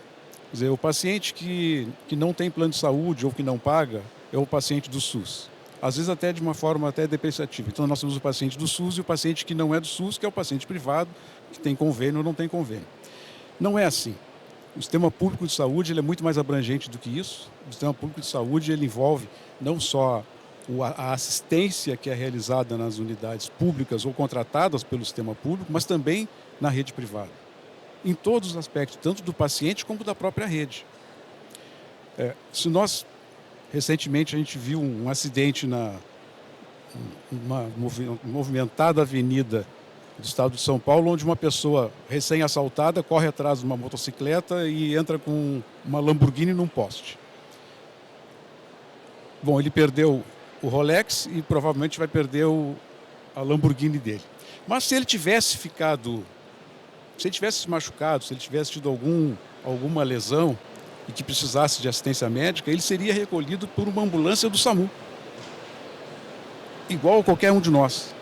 Quer dizer, o paciente que não tem plano de saúde ou que não paga é o paciente do SUS. Às vezes até de uma forma até depreciativa. Então nós temos o paciente do SUS e o paciente que não é do SUS, que é o paciente privado, que tem convênio ou não tem convênio. Não é assim. O sistema público de saúde ele é muito mais abrangente do que isso. O sistema público de saúde ele envolve não só a assistência que é realizada nas unidades públicas ou contratadas pelo sistema público, mas também na rede privada. Em todos os aspectos, tanto do paciente como da própria rede. Recentemente a gente viu um acidente numa movimentada avenida do estado de São Paulo, onde uma pessoa recém-assaltada corre atrás de uma motocicleta e entra com uma Lamborghini num poste. Bom, ele perdeu o Rolex e provavelmente vai perder a Lamborghini dele. Mas se ele tivesse se machucado, se ele tivesse tido alguma lesão e que precisasse de assistência médica, ele seria recolhido por uma ambulância do SAMU, igual a qualquer um de nós.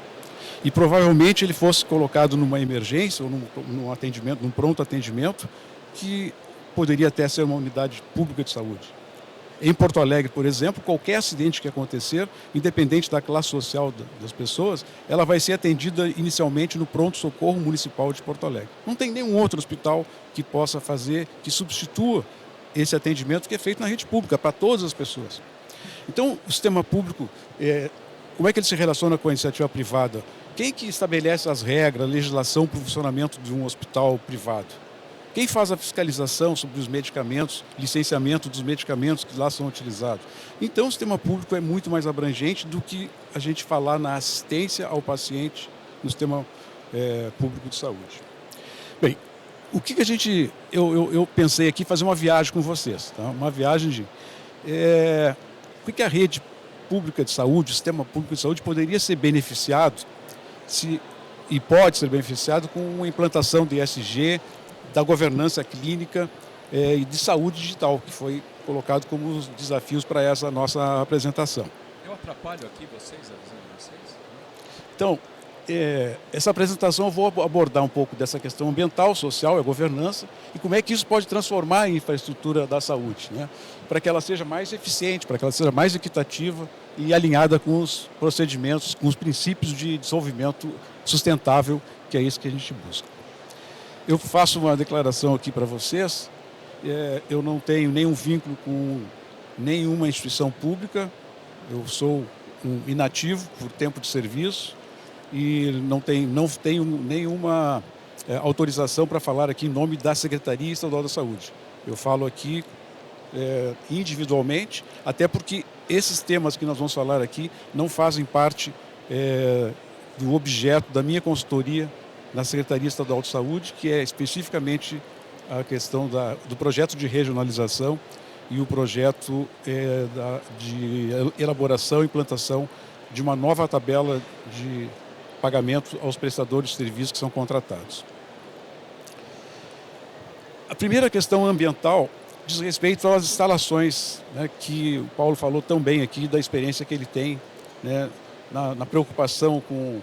E provavelmente ele fosse colocado numa emergência ou num pronto atendimento, que poderia até ser uma unidade pública de saúde. Em Porto Alegre, por exemplo, qualquer acidente que acontecer, independente da classe social das pessoas, ela vai ser atendida inicialmente no pronto-socorro municipal de Porto Alegre. Não tem nenhum outro hospital que possa fazer, que substitua esse atendimento que é feito na rede pública, para todas as pessoas. Então, o sistema público, como é que ele se relaciona com a iniciativa privada? Quem que estabelece as regras, a legislação para o funcionamento de um hospital privado? Quem faz a fiscalização sobre os medicamentos, licenciamento dos medicamentos que lá são utilizados? Então, o sistema público é muito mais abrangente do que a gente falar na assistência ao paciente no sistema público de saúde. Bem, o que a gente... Eu pensei aqui fazer uma viagem com vocês, tá? Uma viagem de... o que a rede pública de saúde, o sistema público de saúde poderia ser beneficiado e pode ser beneficiado com a implantação do ISG, da governança clínica e de saúde digital, que foi colocado como os desafios para essa nossa apresentação. Eu atrapalho aqui vocês, avisando vocês? Então, essa apresentação eu vou abordar um pouco dessa questão ambiental, social, a governança, e como é que isso pode transformar a infraestrutura da saúde, né? Para que ela seja mais eficiente, para que ela seja mais equitativa e alinhada com os procedimentos, com os princípios de desenvolvimento sustentável, que é isso que a gente busca. Eu faço uma declaração aqui para vocês. Eu não tenho nenhum vínculo com nenhuma instituição pública. Eu sou um inativo por tempo de serviço e não tenho nenhuma autorização para falar aqui em nome da Secretaria Estadual da Saúde. Eu falo aqui individualmente, até porque esses temas que nós vamos falar aqui não fazem parte do objeto da minha consultoria na Secretaria Estadual de Saúde, que é especificamente a questão do projeto de regionalização e o projeto de elaboração e implantação de uma nova tabela de pagamento aos prestadores de serviços que são contratados. A primeira questão ambiental diz respeito às instalações, né, que o Paulo falou tão bem aqui, da experiência que ele tem, né, na preocupação com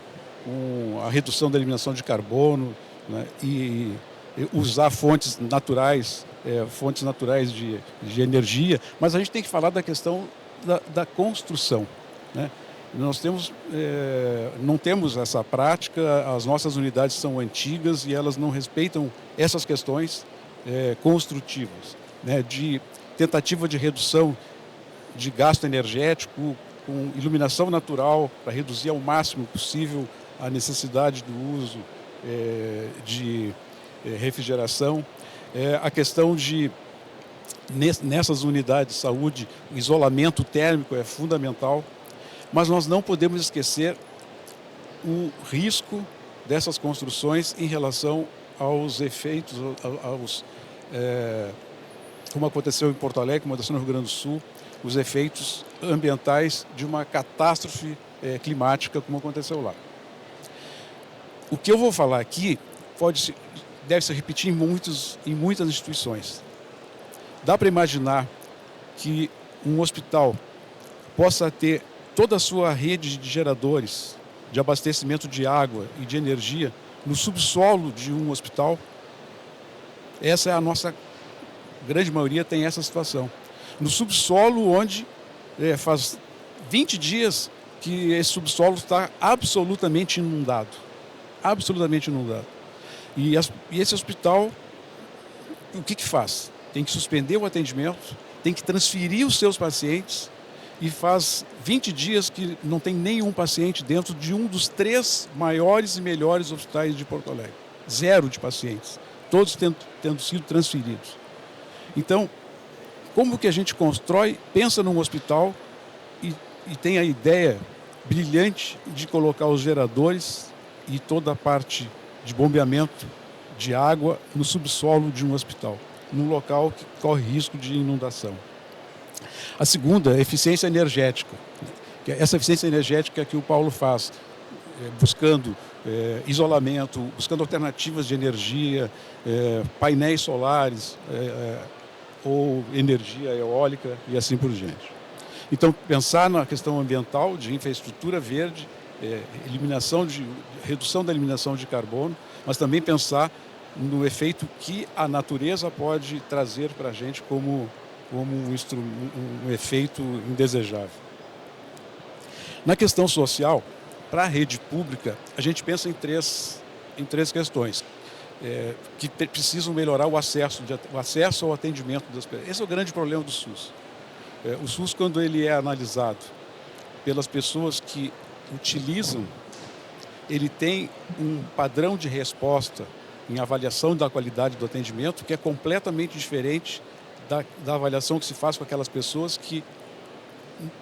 a redução da eliminação de carbono, né, e usar fontes naturais de energia, mas a gente tem que falar da questão da construção, né? Nós não temos essa prática, as nossas unidades são antigas e elas não respeitam essas questões construtivas, né, de tentativa de redução de gasto energético com iluminação natural para reduzir ao máximo possível a necessidade do uso de refrigeração. A questão de, nessas unidades de saúde, o isolamento térmico é fundamental, mas nós não podemos esquecer o risco dessas construções em relação aos efeitos, como aconteceu em Porto Alegre, como aconteceu no Rio Grande do Sul, os efeitos ambientais de uma catástrofe climática como aconteceu lá. O que eu vou falar aqui deve se repetir em muitas instituições. Dá para imaginar que um hospital possa ter toda a sua rede de geradores de abastecimento de água e de energia no subsolo de um hospital? Essa é a nossa grande maioria, tem essa situação. No subsolo, onde faz 20 dias que esse subsolo está absolutamente inundado. Absolutamente inundado. E esse hospital, o que faz? Tem que suspender o atendimento, tem que transferir os seus pacientes, e faz 20 dias que não tem nenhum paciente dentro de um dos 3 maiores e melhores hospitais de Porto Alegre. 0 de pacientes, todos tendo sido transferidos. Então, como que a gente pensa num hospital e tem a ideia brilhante de colocar os geradores e toda a parte de bombeamento de água no subsolo de um hospital, num local que corre risco de inundação? A segunda é eficiência energética. Essa eficiência energética que o Paulo faz, buscando isolamento, buscando alternativas de energia, painéis solares, ou energia eólica e assim por diante. Então, pensar na questão ambiental, de infraestrutura verde, redução da eliminação de carbono, mas também pensar no efeito que a natureza pode trazer para a gente como um efeito indesejável. Na questão social, para a rede pública, a gente pensa em três questões que precisam melhorar o acesso ao atendimento das pessoas. Esse é o grande problema do SUS. O SUS, quando ele é analisado pelas pessoas que utilizam, ele tem um padrão de resposta em avaliação da qualidade do atendimento que é completamente diferente da avaliação que se faz com aquelas pessoas que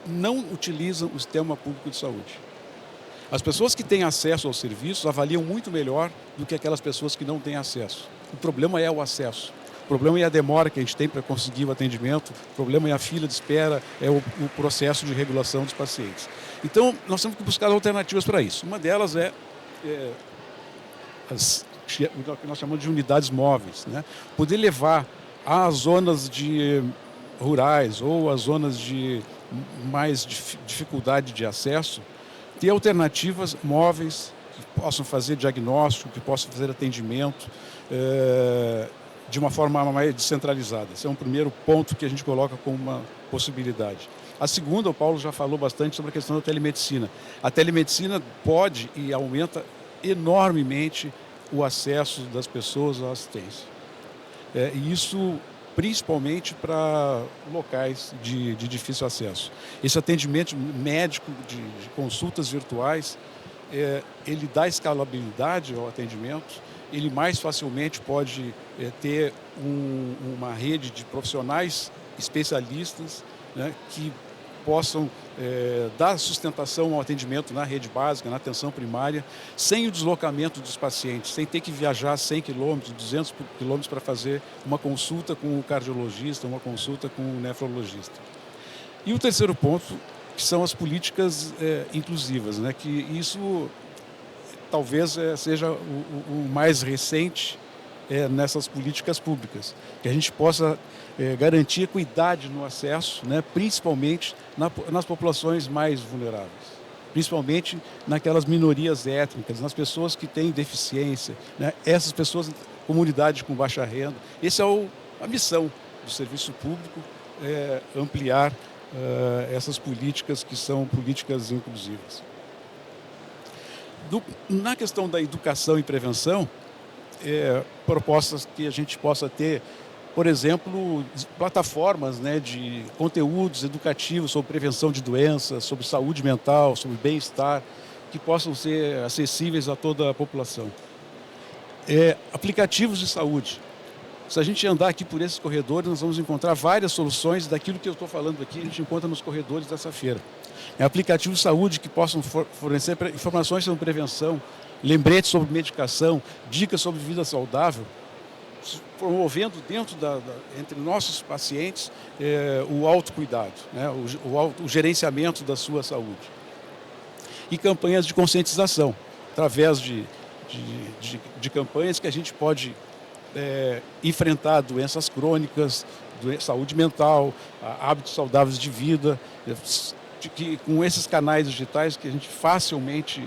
não utilizam o sistema público de saúde. As pessoas que têm acesso aos serviços avaliam muito melhor do que aquelas pessoas que não têm acesso. O problema é o acesso. O problema é a demora que a gente tem para conseguir o atendimento. O problema é a fila de espera, é o processo de regulação dos pacientes. Então, nós temos que buscar alternativas para isso. Uma delas é o que nós chamamos de unidades móveis, né? Poder levar às zonas rurais ou às zonas de mais dificuldade de acesso, ter alternativas móveis que possam fazer diagnóstico, que possam fazer atendimento de uma forma mais descentralizada. Esse é um primeiro ponto que a gente coloca como uma possibilidade. A segunda, o Paulo já falou bastante sobre a questão da telemedicina. A telemedicina pode e aumenta enormemente o acesso das pessoas à assistência. E isso principalmente para locais de difícil acesso. Esse atendimento médico de consultas virtuais, ele dá escalabilidade ao atendimento, ele mais facilmente pode ter uma rede de profissionais especialistas, né, que possam dar sustentação ao atendimento na rede básica, na atenção primária, sem o deslocamento dos pacientes, sem ter que viajar 100 quilômetros, 200 quilômetros para fazer uma consulta com o cardiologista, uma consulta com o nefrologista. E o terceiro ponto, que são as políticas inclusivas, né, que isso talvez seja o mais recente nessas políticas públicas, que a gente possa garantir equidade no acesso, né, principalmente nas populações mais vulneráveis, principalmente naquelas minorias étnicas, nas pessoas que têm deficiência, né, essas pessoas, comunidade com baixa renda. Essa é a missão do serviço público, ampliar essas políticas que são políticas inclusivas. Na questão da educação e prevenção, propostas que a gente possa ter por exemplo, plataformas, né, de conteúdos educativos sobre prevenção de doenças, sobre saúde mental, sobre bem-estar, que possam ser acessíveis a toda a população. Aplicativos de saúde. Se a gente andar aqui por esses corredores, nós vamos encontrar várias soluções daquilo que eu estou falando aqui, a gente encontra nos corredores dessa feira. Aplicativos de saúde que possam fornecer informações sobre prevenção, lembretes sobre medicação, dicas sobre vida saudável, promovendo dentro entre nossos pacientes o autocuidado, né, o gerenciamento da sua saúde. E campanhas de conscientização, através de campanhas que a gente pode enfrentar doenças crônicas, saúde mental, hábitos saudáveis de vida, com esses canais digitais que a gente facilmente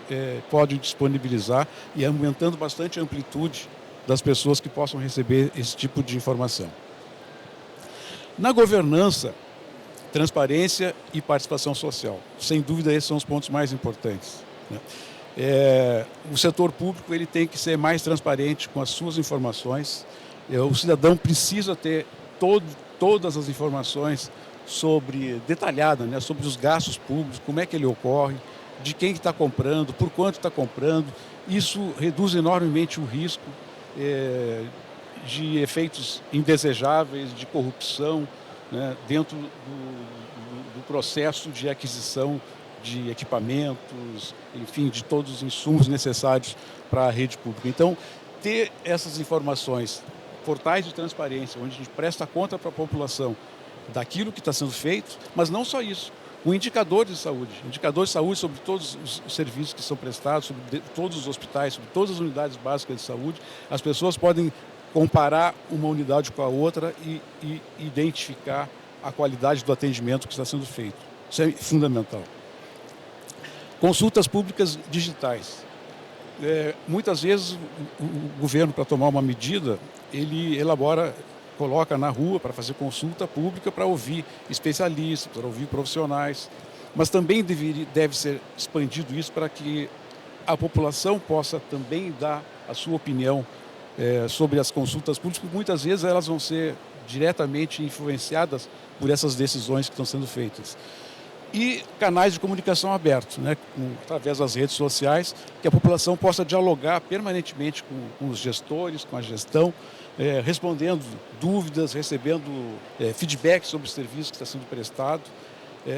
pode disponibilizar e aumentando bastante a amplitude das pessoas que possam receber esse tipo de informação. Na governança, transparência e participação social. Sem dúvida, esses são os pontos mais importantes, né? O setor público ele tem que ser mais transparente com as suas informações. O cidadão precisa ter todas as informações detalhadas, né, sobre os gastos públicos, como é que ele ocorre, de quem está comprando, por quanto está comprando. Isso reduz enormemente o risco de efeitos indesejáveis, de corrupção, né, dentro do processo de aquisição de equipamentos, enfim, de todos os insumos necessários para a rede pública. Então, ter essas informações, portais de transparência, onde a gente presta conta para a população daquilo que está sendo feito, mas não só isso, o indicador de saúde sobre todos os serviços que são prestados, sobre todos os hospitais, sobre todas as unidades básicas de saúde. As pessoas podem comparar uma unidade com a outra e identificar a qualidade do atendimento que está sendo feito. Isso é fundamental. Consultas públicas digitais. Muitas vezes o governo, para tomar uma medida, ele coloca na rua para fazer consulta pública, para ouvir especialistas, para ouvir profissionais, mas também deve ser expandido isso para que a população possa também dar a sua opinião sobre as consultas públicas, porque muitas vezes elas vão ser diretamente influenciadas por essas decisões que estão sendo feitas. E canais de comunicação abertos, né, através das redes sociais, que a população possa dialogar permanentemente com os gestores, com a gestão, respondendo dúvidas, recebendo feedback sobre o serviço que está sendo prestado.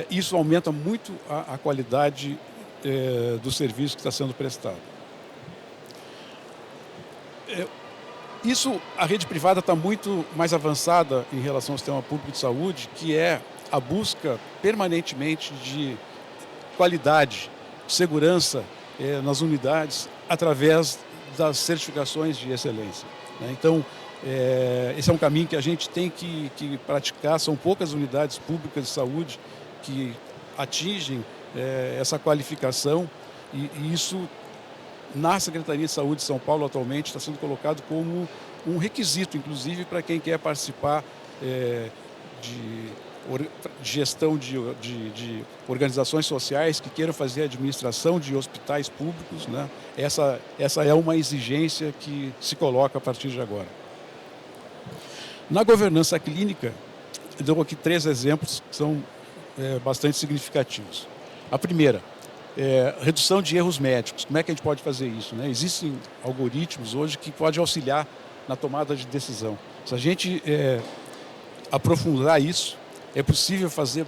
Isso aumenta muito a qualidade do serviço que está sendo prestado. A rede privada está muito mais avançada em relação ao sistema público de saúde, que é a busca permanentemente de qualidade, segurança nas unidades através das certificações de excelência, né? Então, esse é um caminho que a gente tem que praticar. São poucas unidades públicas de saúde que atingem essa qualificação e isso, na Secretaria de Saúde de São Paulo, atualmente, está sendo colocado como um requisito, inclusive, para quem quer participar de gestão de organizações sociais que queiram fazer administração de hospitais públicos, né? Essa é uma exigência que se coloca a partir de agora. Na governança clínica, eu dou aqui 3 exemplos que são bastante significativos. A primeira, redução de erros médicos. Como é que a gente pode fazer isso, né? Existem algoritmos hoje que podem auxiliar na tomada de decisão. Se a gente aprofundar isso, é possível fazer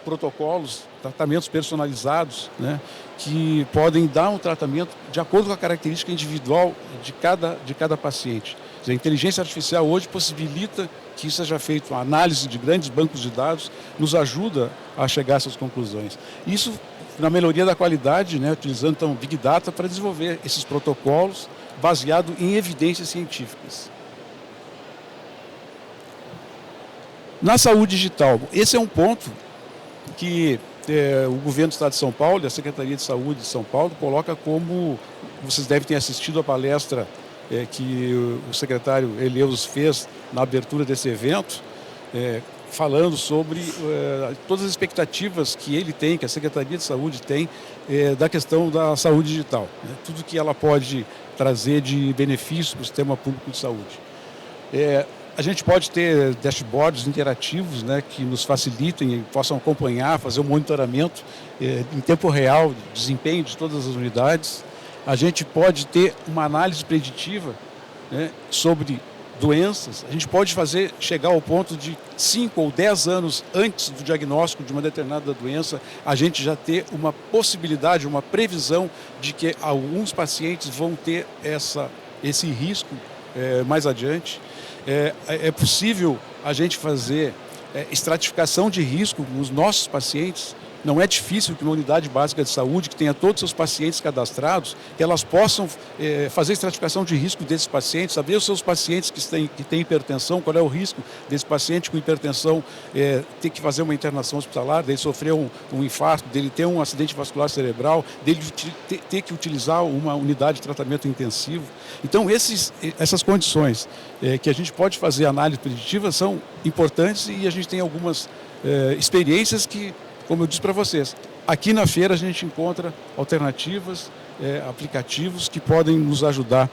protocolos, tratamentos personalizados, né, que podem dar um tratamento de acordo com a característica individual de cada paciente. A inteligência artificial hoje possibilita que isso seja feito, a análise de grandes bancos de dados, nos ajuda a chegar a essas conclusões. Isso na melhoria da qualidade, né, utilizando então Big Data para desenvolver esses protocolos baseados em evidências científicas. Na saúde digital, esse é um ponto que o governo do Estado de São Paulo e a Secretaria de Saúde de São Paulo coloca como, vocês devem ter assistido a palestra que o secretário Eleus fez na abertura desse evento, falando sobre todas as expectativas que ele tem, que a Secretaria de Saúde tem, da questão da saúde digital, né? Tudo que ela pode trazer de benefício para o sistema público de saúde. A gente pode ter dashboards interativos, né, que nos facilitem e possam acompanhar, fazer o monitoramento em tempo real, desempenho de todas as unidades. A gente pode ter uma análise preditiva, né, sobre doenças. A gente pode chegar ao ponto de 5 ou 10 anos antes do diagnóstico de uma determinada doença, a gente já ter uma possibilidade, uma previsão de que alguns pacientes vão ter esse risco mais adiante. É possível a gente fazer estratificação de risco nos nossos pacientes. Não é difícil que uma unidade básica de saúde, que tenha todos os seus pacientes cadastrados, que elas possam fazer estratificação de risco desses pacientes, saber os seus pacientes que têm hipertensão, qual é o risco desse paciente com hipertensão ter que fazer uma internação hospitalar, dele sofrer um infarto, dele ter um acidente vascular cerebral, dele ter que utilizar uma unidade de tratamento intensivo. Então, essas condições que a gente pode fazer análise preditiva são importantes e a gente tem algumas experiências que, como eu disse para vocês, aqui na feira a gente encontra alternativas, aplicativos que podem nos ajudar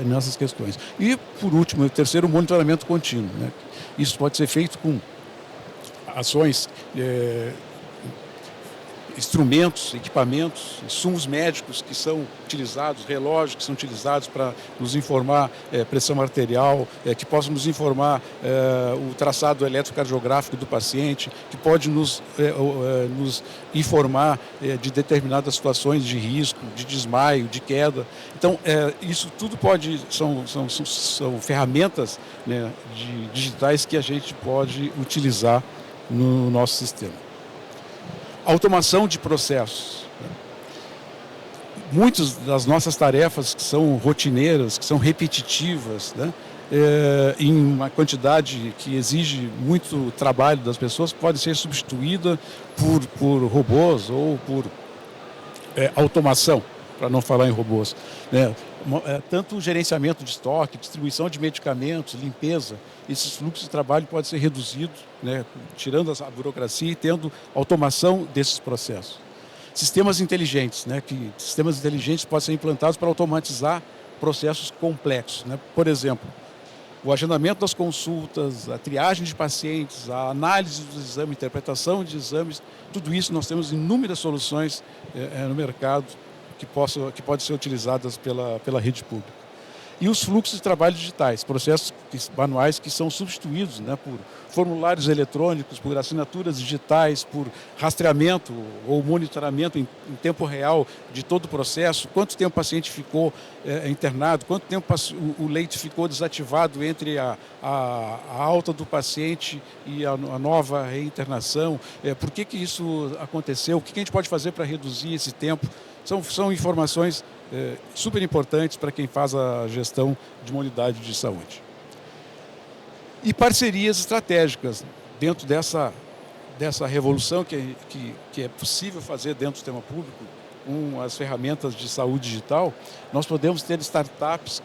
nessas questões. E, por último, o terceiro, o monitoramento contínuo, né? Isso pode ser feito com ações, instrumentos, equipamentos, insumos médicos que são utilizados, relógios que são utilizados para nos informar pressão arterial, que possam nos informar o traçado eletrocardiográfico do paciente, que pode nos informar de determinadas situações de risco, de desmaio, de queda. Então, isso tudo são ferramentas, né, digitais que a gente pode utilizar no nosso sistema. Automação de processos. Muitas das nossas tarefas que são rotineiras, que são repetitivas, né, em uma quantidade que exige muito trabalho das pessoas, pode ser substituída por robôs ou por automação, para não falar em robôs, né? Tanto o gerenciamento de estoque, distribuição de medicamentos, limpeza, esses fluxos de trabalho podem ser reduzidos, né, tirando a burocracia e tendo automação desses processos. Sistemas inteligentes, né, sistemas inteligentes podem ser implantados para automatizar processos complexos, né? Por exemplo, o agendamento das consultas, a triagem de pacientes, a análise dos exames, interpretação de exames, tudo isso nós temos inúmeras soluções no mercado que podem ser utilizadas pela rede pública. E os fluxos de trabalho digitais, processos manuais que são substituídos, né, por formulários eletrônicos, por assinaturas digitais, por rastreamento ou monitoramento em tempo real de todo o processo, quanto tempo o paciente ficou internado, quanto tempo o leito ficou desativado entre a alta do paciente e a nova reinternação, por que isso aconteceu, o que a gente pode fazer para reduzir esse tempo. São informações super importantes para quem faz a gestão de uma unidade de saúde. E parcerias estratégicas dentro dessa revolução que é possível fazer dentro do sistema público com as ferramentas de saúde digital. Nós podemos ter startups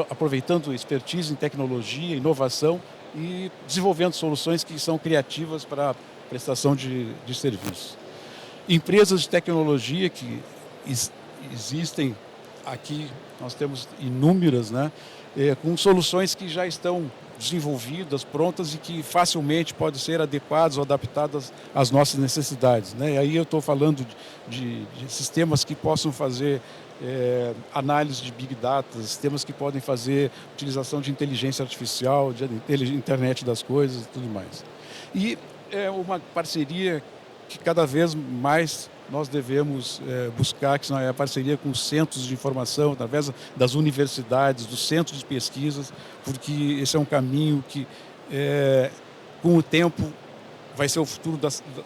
aproveitando expertise em tecnologia, inovação e desenvolvendo soluções que são criativas para a prestação de serviços. Empresas de tecnologia que existem aqui, nós temos inúmeras, né, com soluções que já estão desenvolvidas, prontas e que facilmente podem ser adequadas ou adaptadas às nossas necessidades, né? E aí eu estou falando de sistemas que possam fazer análise de Big Data, sistemas que podem fazer utilização de inteligência artificial, de internet das coisas e tudo mais. E é uma parceria que cada vez mais nós devemos buscar, que é a parceria com centros de informação, através das universidades, dos centros de pesquisas, porque esse é um caminho que, com o tempo, vai ser o futuro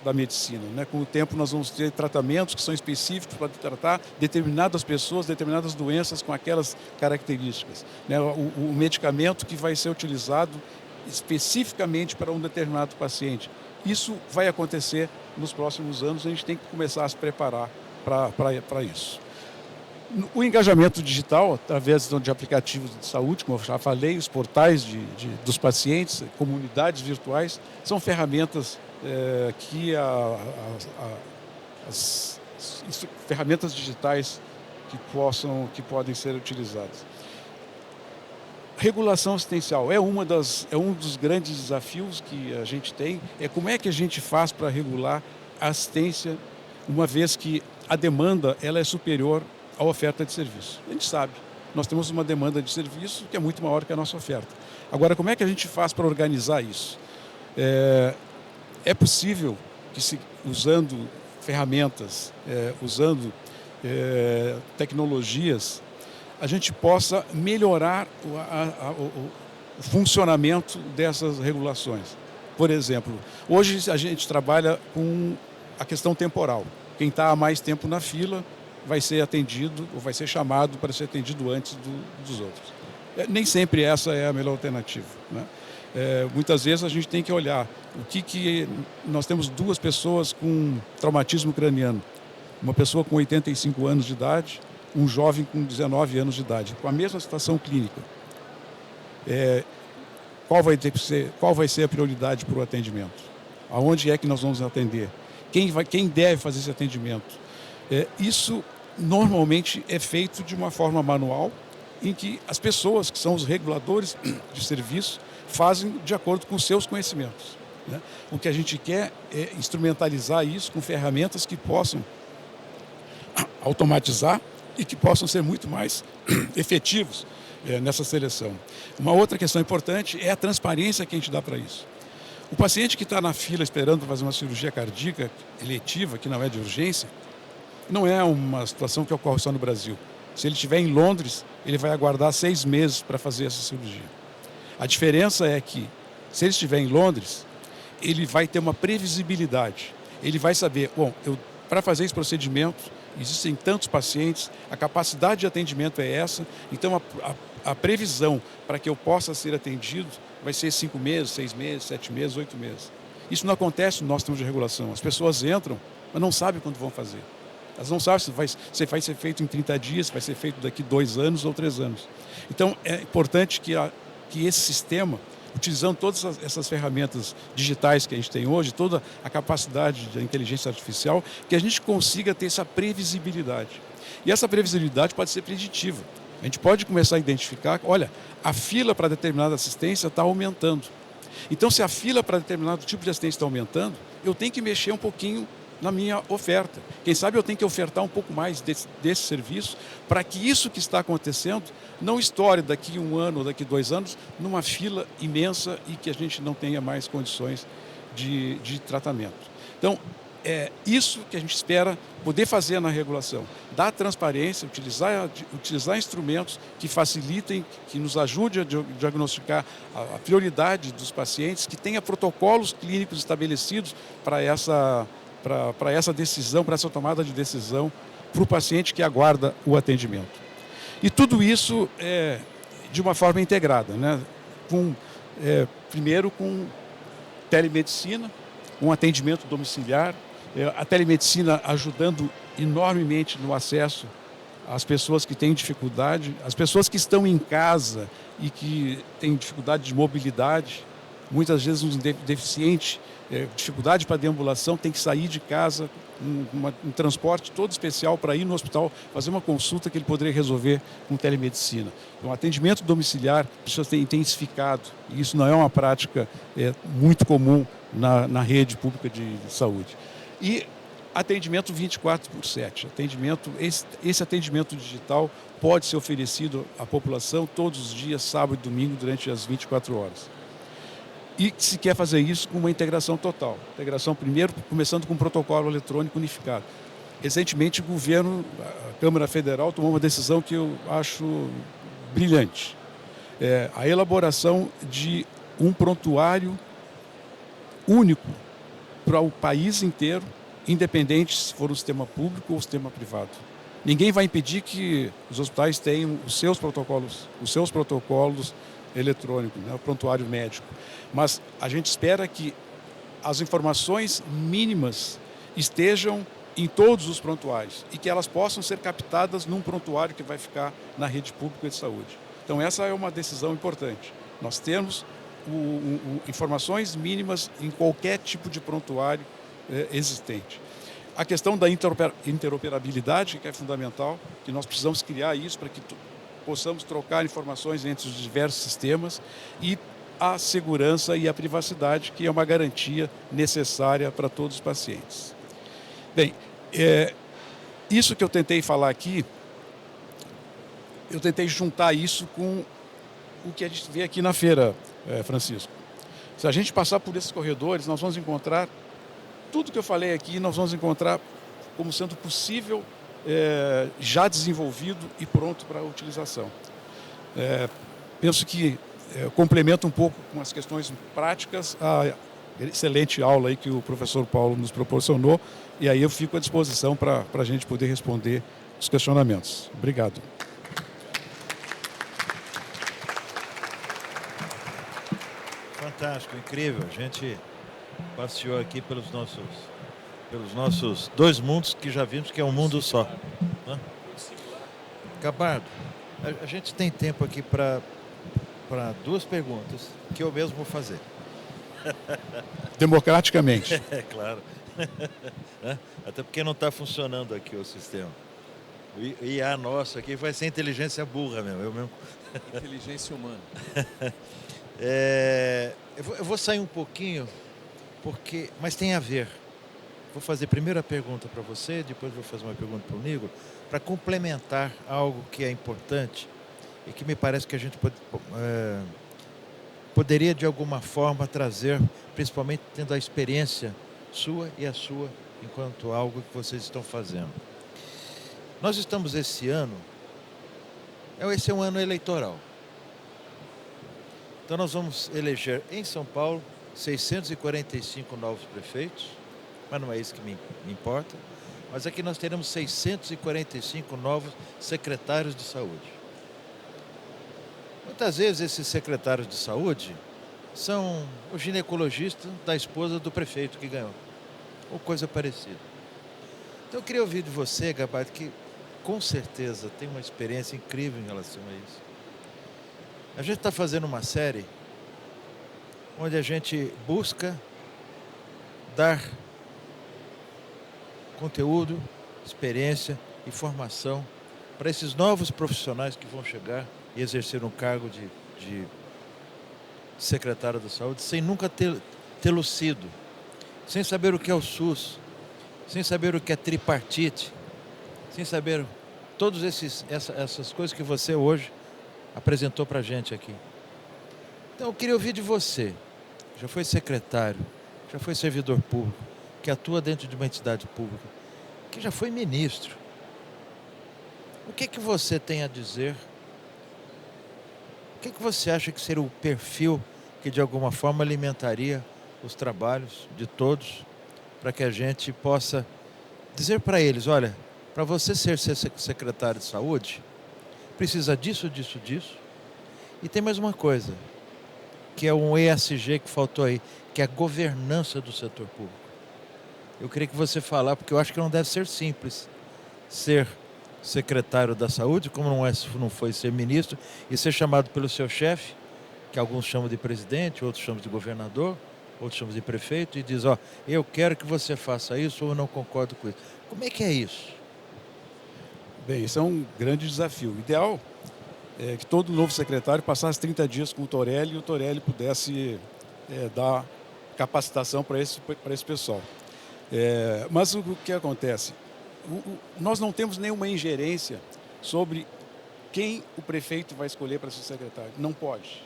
da medicina, né? Com o tempo nós vamos ter tratamentos que são específicos para tratar determinadas pessoas, determinadas doenças com aquelas características, né? O medicamento que vai ser utilizado especificamente para um determinado paciente. Isso vai acontecer nos próximos anos, a gente tem que começar a se preparar para isso. O engajamento digital, através de aplicativos de saúde, como eu já falei, os portais dos pacientes, comunidades virtuais, são ferramentas ferramentas digitais que podem ser utilizadas. regulação assistencial é um dos grandes desafios que a gente tem, é como é que a gente faz para regular a assistência, uma vez que a demanda ela é superior à oferta de serviço. A gente sabe, nós temos uma demanda de serviço que é muito maior que a nossa oferta. Agora, como é que a gente faz para organizar isso? É possível que, usando ferramentas, usando tecnologias, a gente possa melhorar o funcionamento dessas regulações. Por exemplo, hoje a gente trabalha com a questão temporal. Quem está há mais tempo na fila vai ser atendido ou vai ser chamado para ser atendido antes dos outros. Nem sempre essa é a melhor alternativa, né? Muitas vezes a gente tem que olhar o que nós temos duas pessoas com traumatismo craniano, uma pessoa com 85 anos de idade, um jovem com 19 anos de idade, com a mesma situação clínica. Qual vai ser a prioridade para o atendimento? Aonde é que nós vamos atender? Quem deve fazer esse atendimento? Isso normalmente é feito de uma forma manual, em que as pessoas que são os reguladores de serviço fazem de acordo com seus conhecimentos, né? O que a gente quer é instrumentalizar isso com ferramentas que possam automatizar e que possam ser muito mais efetivos nessa seleção. Uma outra questão importante é a transparência que a gente dá para isso. O paciente que está na fila esperando para fazer uma cirurgia cardíaca eletiva, que não é de urgência, não é uma situação que ocorre só no Brasil. Se ele estiver em Londres, ele vai aguardar 6 meses para fazer essa cirurgia. A diferença é que, se ele estiver em Londres, ele vai ter uma previsibilidade. Ele vai saber, bom, para fazer esse procedimento, existem tantos pacientes, a capacidade de atendimento é essa, então a previsão para que eu possa ser atendido vai ser 5 meses, 6 meses, 7 meses, 8 meses. Isso não acontece no nosso sistema de regulação. As pessoas entram, mas não sabem quando vão fazer. Elas não sabem se vai ser feito em 30 dias, se vai ser feito daqui 2 anos ou 3 anos. Então, é importante que esse sistema, utilizando todas essas ferramentas digitais que a gente tem hoje, toda a capacidade da inteligência artificial, que a gente consiga ter essa previsibilidade. E essa previsibilidade pode ser preditiva. A gente pode começar a identificar, olha, a fila para determinada assistência está aumentando. Então, se a fila para determinado tipo de assistência está aumentando, eu tenho que mexer um pouquinho na minha oferta. Quem sabe eu tenho que ofertar um pouco mais desse serviço para que isso que está acontecendo não estoure daqui 1 ano ou daqui 2 anos numa fila imensa e que a gente não tenha mais condições de tratamento. Então, é isso que a gente espera poder fazer na regulação. Dar transparência, utilizar instrumentos que facilitem, que nos ajudem a diagnosticar a prioridade dos pacientes, que tenha protocolos clínicos estabelecidos para essa decisão, para essa tomada de decisão para o paciente que aguarda o atendimento. E tudo isso de uma forma integrada, né? Primeiro com telemedicina, um atendimento domiciliar, a telemedicina ajudando enormemente no acesso às pessoas que têm dificuldade, as pessoas que estão em casa e que têm dificuldade de mobilidade, muitas vezes um deficiente, dificuldade para deambulação, tem que sair de casa, um transporte todo especial para ir no hospital fazer uma consulta que ele poderia resolver com telemedicina. Então, o atendimento domiciliar precisa ser intensificado, e isso não é uma prática muito comum na rede pública de saúde. E atendimento 24/7. Esse atendimento digital pode ser oferecido à população todos os dias, sábado e domingo, durante as 24 horas. E se quer fazer isso com uma integração total. Integração, primeiro, começando com um protocolo eletrônico unificado. Recentemente, o governo, a Câmara Federal, tomou uma decisão que eu acho brilhante. A elaboração de um prontuário único para o país inteiro, independente se for um sistema público ou um sistema privado. Ninguém vai impedir que os hospitais tenham os seus protocolos eletrônicos, né, o prontuário médico. Mas a gente espera que as informações mínimas estejam em todos os prontuários e que elas possam ser captadas num prontuário que vai ficar na rede pública de saúde. Então, essa é uma decisão importante. Nós temos informações mínimas em qualquer tipo de prontuário existente. A questão da interoperabilidade, que é fundamental, que nós precisamos criar isso para que possamos trocar informações entre os diversos sistemas e a segurança e a privacidade, que é uma garantia necessária para todos os pacientes. Bem, isso que eu tentei falar aqui, eu tentei juntar isso com o que a gente vê aqui na feira, Francisco. Se a gente passar por esses corredores, nós vamos encontrar tudo que eu falei aqui, nós vamos encontrar como sendo possível, já desenvolvido e pronto para a utilização. Penso que complementa um pouco com as questões práticas a excelente aula aí que o professor Paulo nos proporcionou, e aí eu fico à disposição para a gente poder responder os questionamentos. Obrigado. Fantástico, incrível. A gente passeou aqui pelos nossos dois mundos, que já vimos que é um mundo só, né? Gabardo, a gente tem tempo aqui para duas perguntas que eu mesmo vou fazer. Democraticamente. É claro. Até porque não está funcionando aqui o sistema. O IA nosso aqui vai ser inteligência burra mesmo. Eu mesmo. Inteligência humana. Eu vou sair um pouquinho, mas tem a ver. Vou fazer primeiro a pergunta para você, depois vou fazer uma pergunta para o Nigro, para complementar algo que é importante e que me parece que a gente poderia de alguma forma trazer, principalmente tendo a experiência sua e a sua enquanto algo que vocês estão fazendo. Nós estamos esse é um ano eleitoral. Então nós vamos eleger em São Paulo 645 novos prefeitos, mas não é isso que me importa, mas aqui nós teremos 645 novos secretários de saúde. Muitas vezes esses secretários de saúde são o ginecologista da esposa do prefeito que ganhou, ou coisa parecida. Então eu queria ouvir de você, Gabardo, que com certeza tem uma experiência incrível em relação a isso. A gente está fazendo uma série onde a gente busca dar conteúdo, experiência e formação para esses novos profissionais que vão chegar e exercer um cargo de secretário da saúde sem nunca tê-lo sido, sem saber o que é o SUS, sem saber o que é tripartite, sem saber todas essas coisas que você hoje apresentou para a gente aqui. Então eu queria ouvir de você, já foi secretário, já foi servidor público, que atua dentro de uma entidade pública, que já foi ministro. O que você tem a dizer? O que você acha que seria o perfil que de alguma forma alimentaria os trabalhos de todos, para que a gente possa dizer para eles, olha, para você ser secretário de saúde, precisa disso, disso, disso. E tem mais uma coisa, que é um ESG que faltou aí, que é a governança do setor público. Eu queria que você falasse, porque eu acho que não deve ser simples ser secretário da saúde, como não foi ser ministro, e ser chamado pelo seu chefe, que alguns chamam de presidente, outros chamam de governador, outros chamam de prefeito, e diz, eu quero que você faça isso ou eu não concordo com isso. Como é que é isso? Bem, isso é um grande desafio. O ideal é que todo novo secretário passasse 30 dias com o Torelli e o Torelli pudesse dar capacitação para esse pessoal. Mas o que acontece? Nós não temos nenhuma ingerência sobre quem o prefeito vai escolher para ser secretário. Não pode.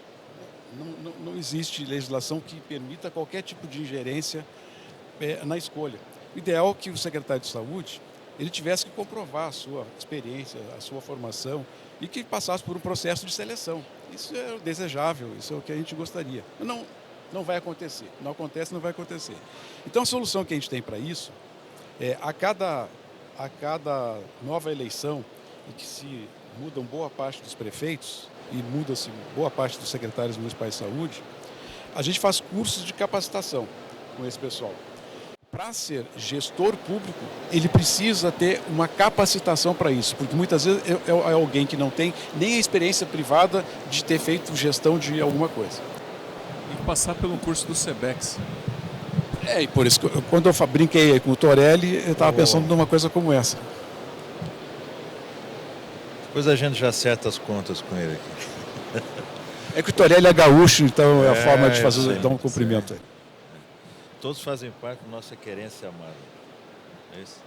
Não existe legislação que permita qualquer tipo de ingerência na escolha. O ideal é que o secretário de saúde ele tivesse que comprovar a sua experiência, a sua formação e que passasse por um processo de seleção. Isso é desejável, isso é o que a gente gostaria. Não vai acontecer. Não acontece, não vai acontecer. Então a solução que a gente tem para isso é a cada nova eleição em que se mudam boa parte dos prefeitos e muda-se boa parte dos secretários municipais de saúde, a gente faz cursos de capacitação com esse pessoal. Para ser gestor público, ele precisa ter uma capacitação para isso, porque muitas vezes é alguém que não tem nem a experiência privada de ter feito gestão de alguma coisa. Tem que passar pelo curso do SEBEX. E por isso, quando eu brinquei com o Torelli, eu estava pensando numa coisa como essa. Depois a gente já acerta as contas com ele aqui. É que o Torelli é gaúcho, então é a forma de fazer, sei, dar um cumprimento aí. Todos fazem parte da nossa querência amada. É isso?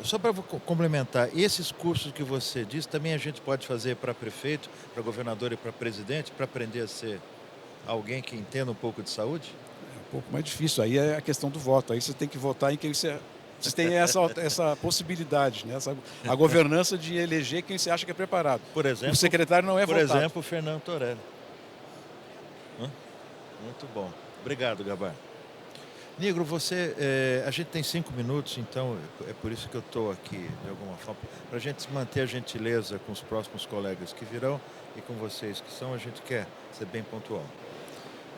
Só para complementar, esses cursos que você disse, também a gente pode fazer para prefeito, para governador e para presidente, para aprender a ser alguém que entenda um pouco de saúde? É um pouco mais difícil, aí é a questão do voto. Aí você tem que votar em quem você tem essa possibilidade, né? A governança de eleger quem você acha que é preparado. Por exemplo, o secretário não é votado. Por exemplo, o Fernando Torelli. Muito bom. Obrigado, Gabá. Nigro, a gente tem 5 minutos, então é por isso que eu estou aqui, de alguma forma, para a gente manter a gentileza com os próximos colegas que virão e com vocês que são, a gente quer ser bem pontual.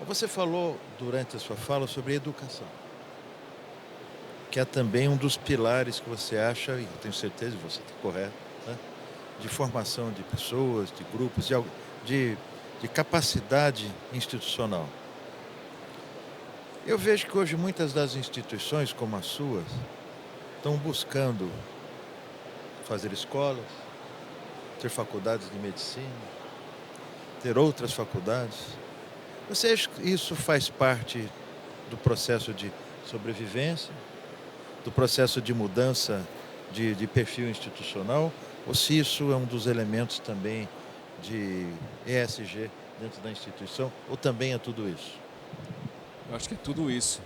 Você falou durante a sua fala sobre educação, que é também um dos pilares que você acha, e eu tenho certeza que você está correto, né? De formação de pessoas, de grupos, de capacidade institucional. Eu vejo que hoje muitas das instituições, como as suas, estão buscando fazer escolas, ter faculdades de medicina, ter outras faculdades. Você acha que isso faz parte do processo de sobrevivência, do processo de mudança de perfil institucional, ou se isso é um dos elementos também de ESG dentro da instituição, ou também é tudo isso? Eu acho que é tudo isso,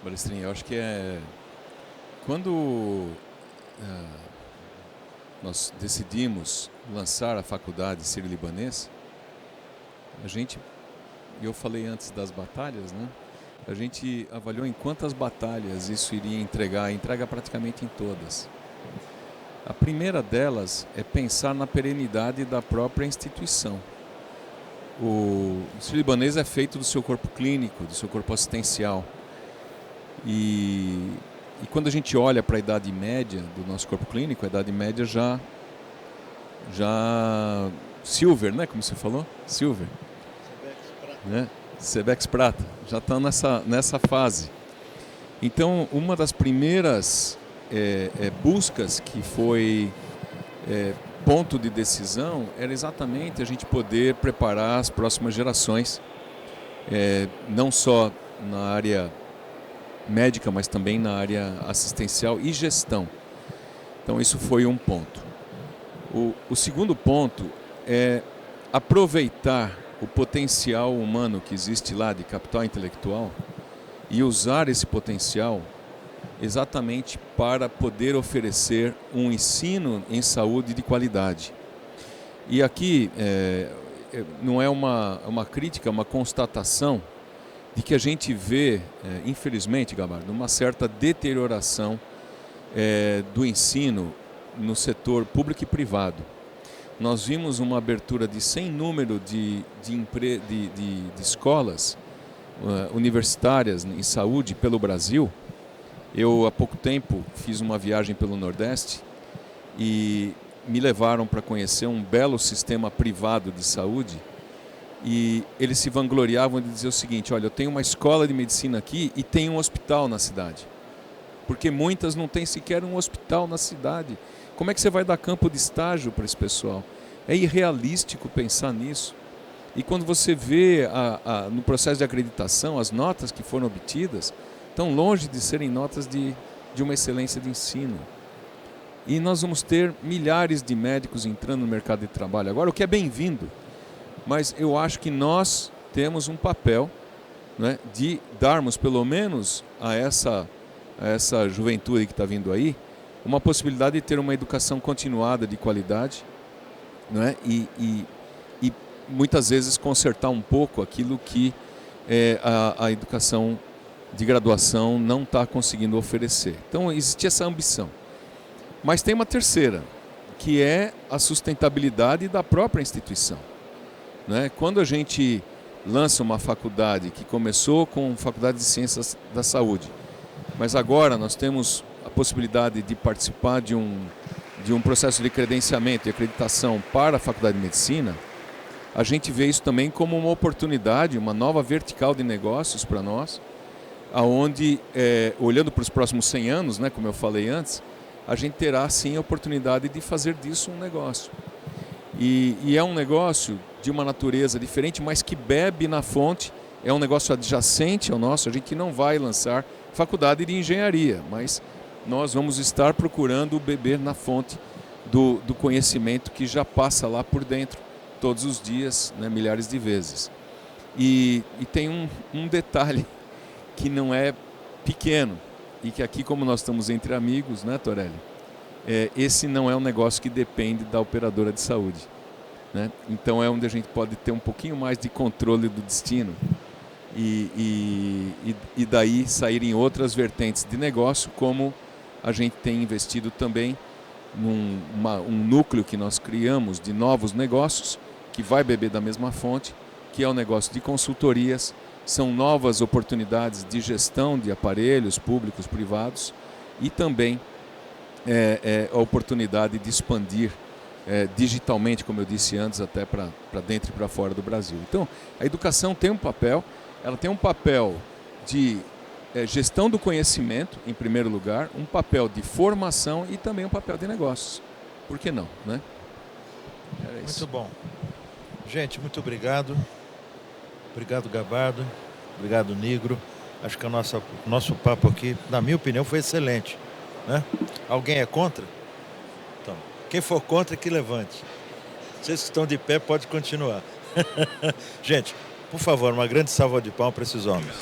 Balestrinho. Eu acho que quando nós decidimos lançar a faculdade sírio-libanês, eu falei antes das batalhas, né? A gente avaliou em quantas batalhas isso iria entregar, entrega praticamente em todas. A primeira delas é pensar na perenidade da própria instituição. O sírio-libanês é feito do seu corpo clínico, do seu corpo assistencial. E quando a gente olha para a idade média do nosso corpo clínico, a idade média já silver, né? Como você falou? Silver. Né? Sebex Prata. Já está nessa fase. Então, uma das primeiras buscas que foi ponto de decisão era exatamente a gente poder preparar as próximas gerações, não só na área médica, mas também na área assistencial e gestão. Então isso foi um ponto. O segundo ponto é aproveitar o potencial humano que existe lá de capital intelectual e usar esse potencial exatamente para poder oferecer um ensino em saúde de qualidade. E aqui não é uma crítica, é uma constatação de que a gente vê, infelizmente, Gabardo, uma certa deterioração do ensino no setor público e privado. Nós vimos uma abertura de sem número de escolas universitárias em saúde pelo Brasil. Eu, há pouco tempo, fiz uma viagem pelo Nordeste e me levaram para conhecer um belo sistema privado de saúde e eles se vangloriavam de dizer o seguinte: olha, eu tenho uma escola de medicina aqui e tenho um hospital na cidade. Porque muitas não têm sequer um hospital na cidade. Como é que você vai dar campo de estágio para esse pessoal? É irrealístico pensar nisso. E quando você vê no processo de acreditação, as notas que foram obtidas, tão longe de serem notas de uma excelência de ensino. E nós vamos ter milhares de médicos entrando no mercado de trabalho agora, o que é bem-vindo. Mas eu acho que nós temos um papel, né, de darmos pelo menos a essa juventude que está vindo aí, uma possibilidade de ter uma educação continuada de qualidade, né, e muitas vezes consertar um pouco aquilo que a educação de graduação não está conseguindo oferecer. Então existe essa ambição. Mas tem uma terceira, que é a sustentabilidade da própria instituição. Né? Quando a gente lança uma faculdade que começou com Faculdade de Ciências da Saúde, mas agora nós temos a possibilidade de participar de um processo de credenciamento e acreditação para a Faculdade de Medicina, a gente vê isso também como uma oportunidade, uma nova vertical de negócios para nós, aonde, olhando para os próximos 100 anos, né, como eu falei antes, a gente terá sim a oportunidade de fazer disso um negócio. E é um negócio de uma natureza diferente, mas que bebe na fonte, é um negócio adjacente ao nosso. A gente não vai lançar faculdade de engenharia, mas nós vamos estar procurando beber na fonte do conhecimento que já passa lá por dentro todos os dias, né, milhares de vezes. E tem um detalhe que não é pequeno, e que aqui, como nós estamos entre amigos, né, Torelli? Esse não é um negócio que depende da operadora de saúde, né? Então é onde a gente pode ter um pouquinho mais de controle do destino e daí saírem outras vertentes de negócio, como a gente tem investido também num núcleo que nós criamos de novos negócios, que vai beber da mesma fonte, que é o negócio de consultorias. São novas oportunidades de gestão de aparelhos públicos, privados, e também a oportunidade de expandir digitalmente, como eu disse antes, até para dentro e para fora do Brasil. Então, a educação tem um papel, ela tem um papel de gestão do conhecimento, em primeiro lugar, um papel de formação e também um papel de negócios. Por que não, né? Era isso. Muito bom. Gente, muito obrigado. Obrigado, Gabardo. Obrigado, Nigro. Acho que o nosso papo aqui, na minha opinião, foi excelente, né? Alguém é contra? Então, quem for contra, que levante. Vocês que estão de pé, pode continuar. Gente, por favor, uma grande salva de palmas para esses homens.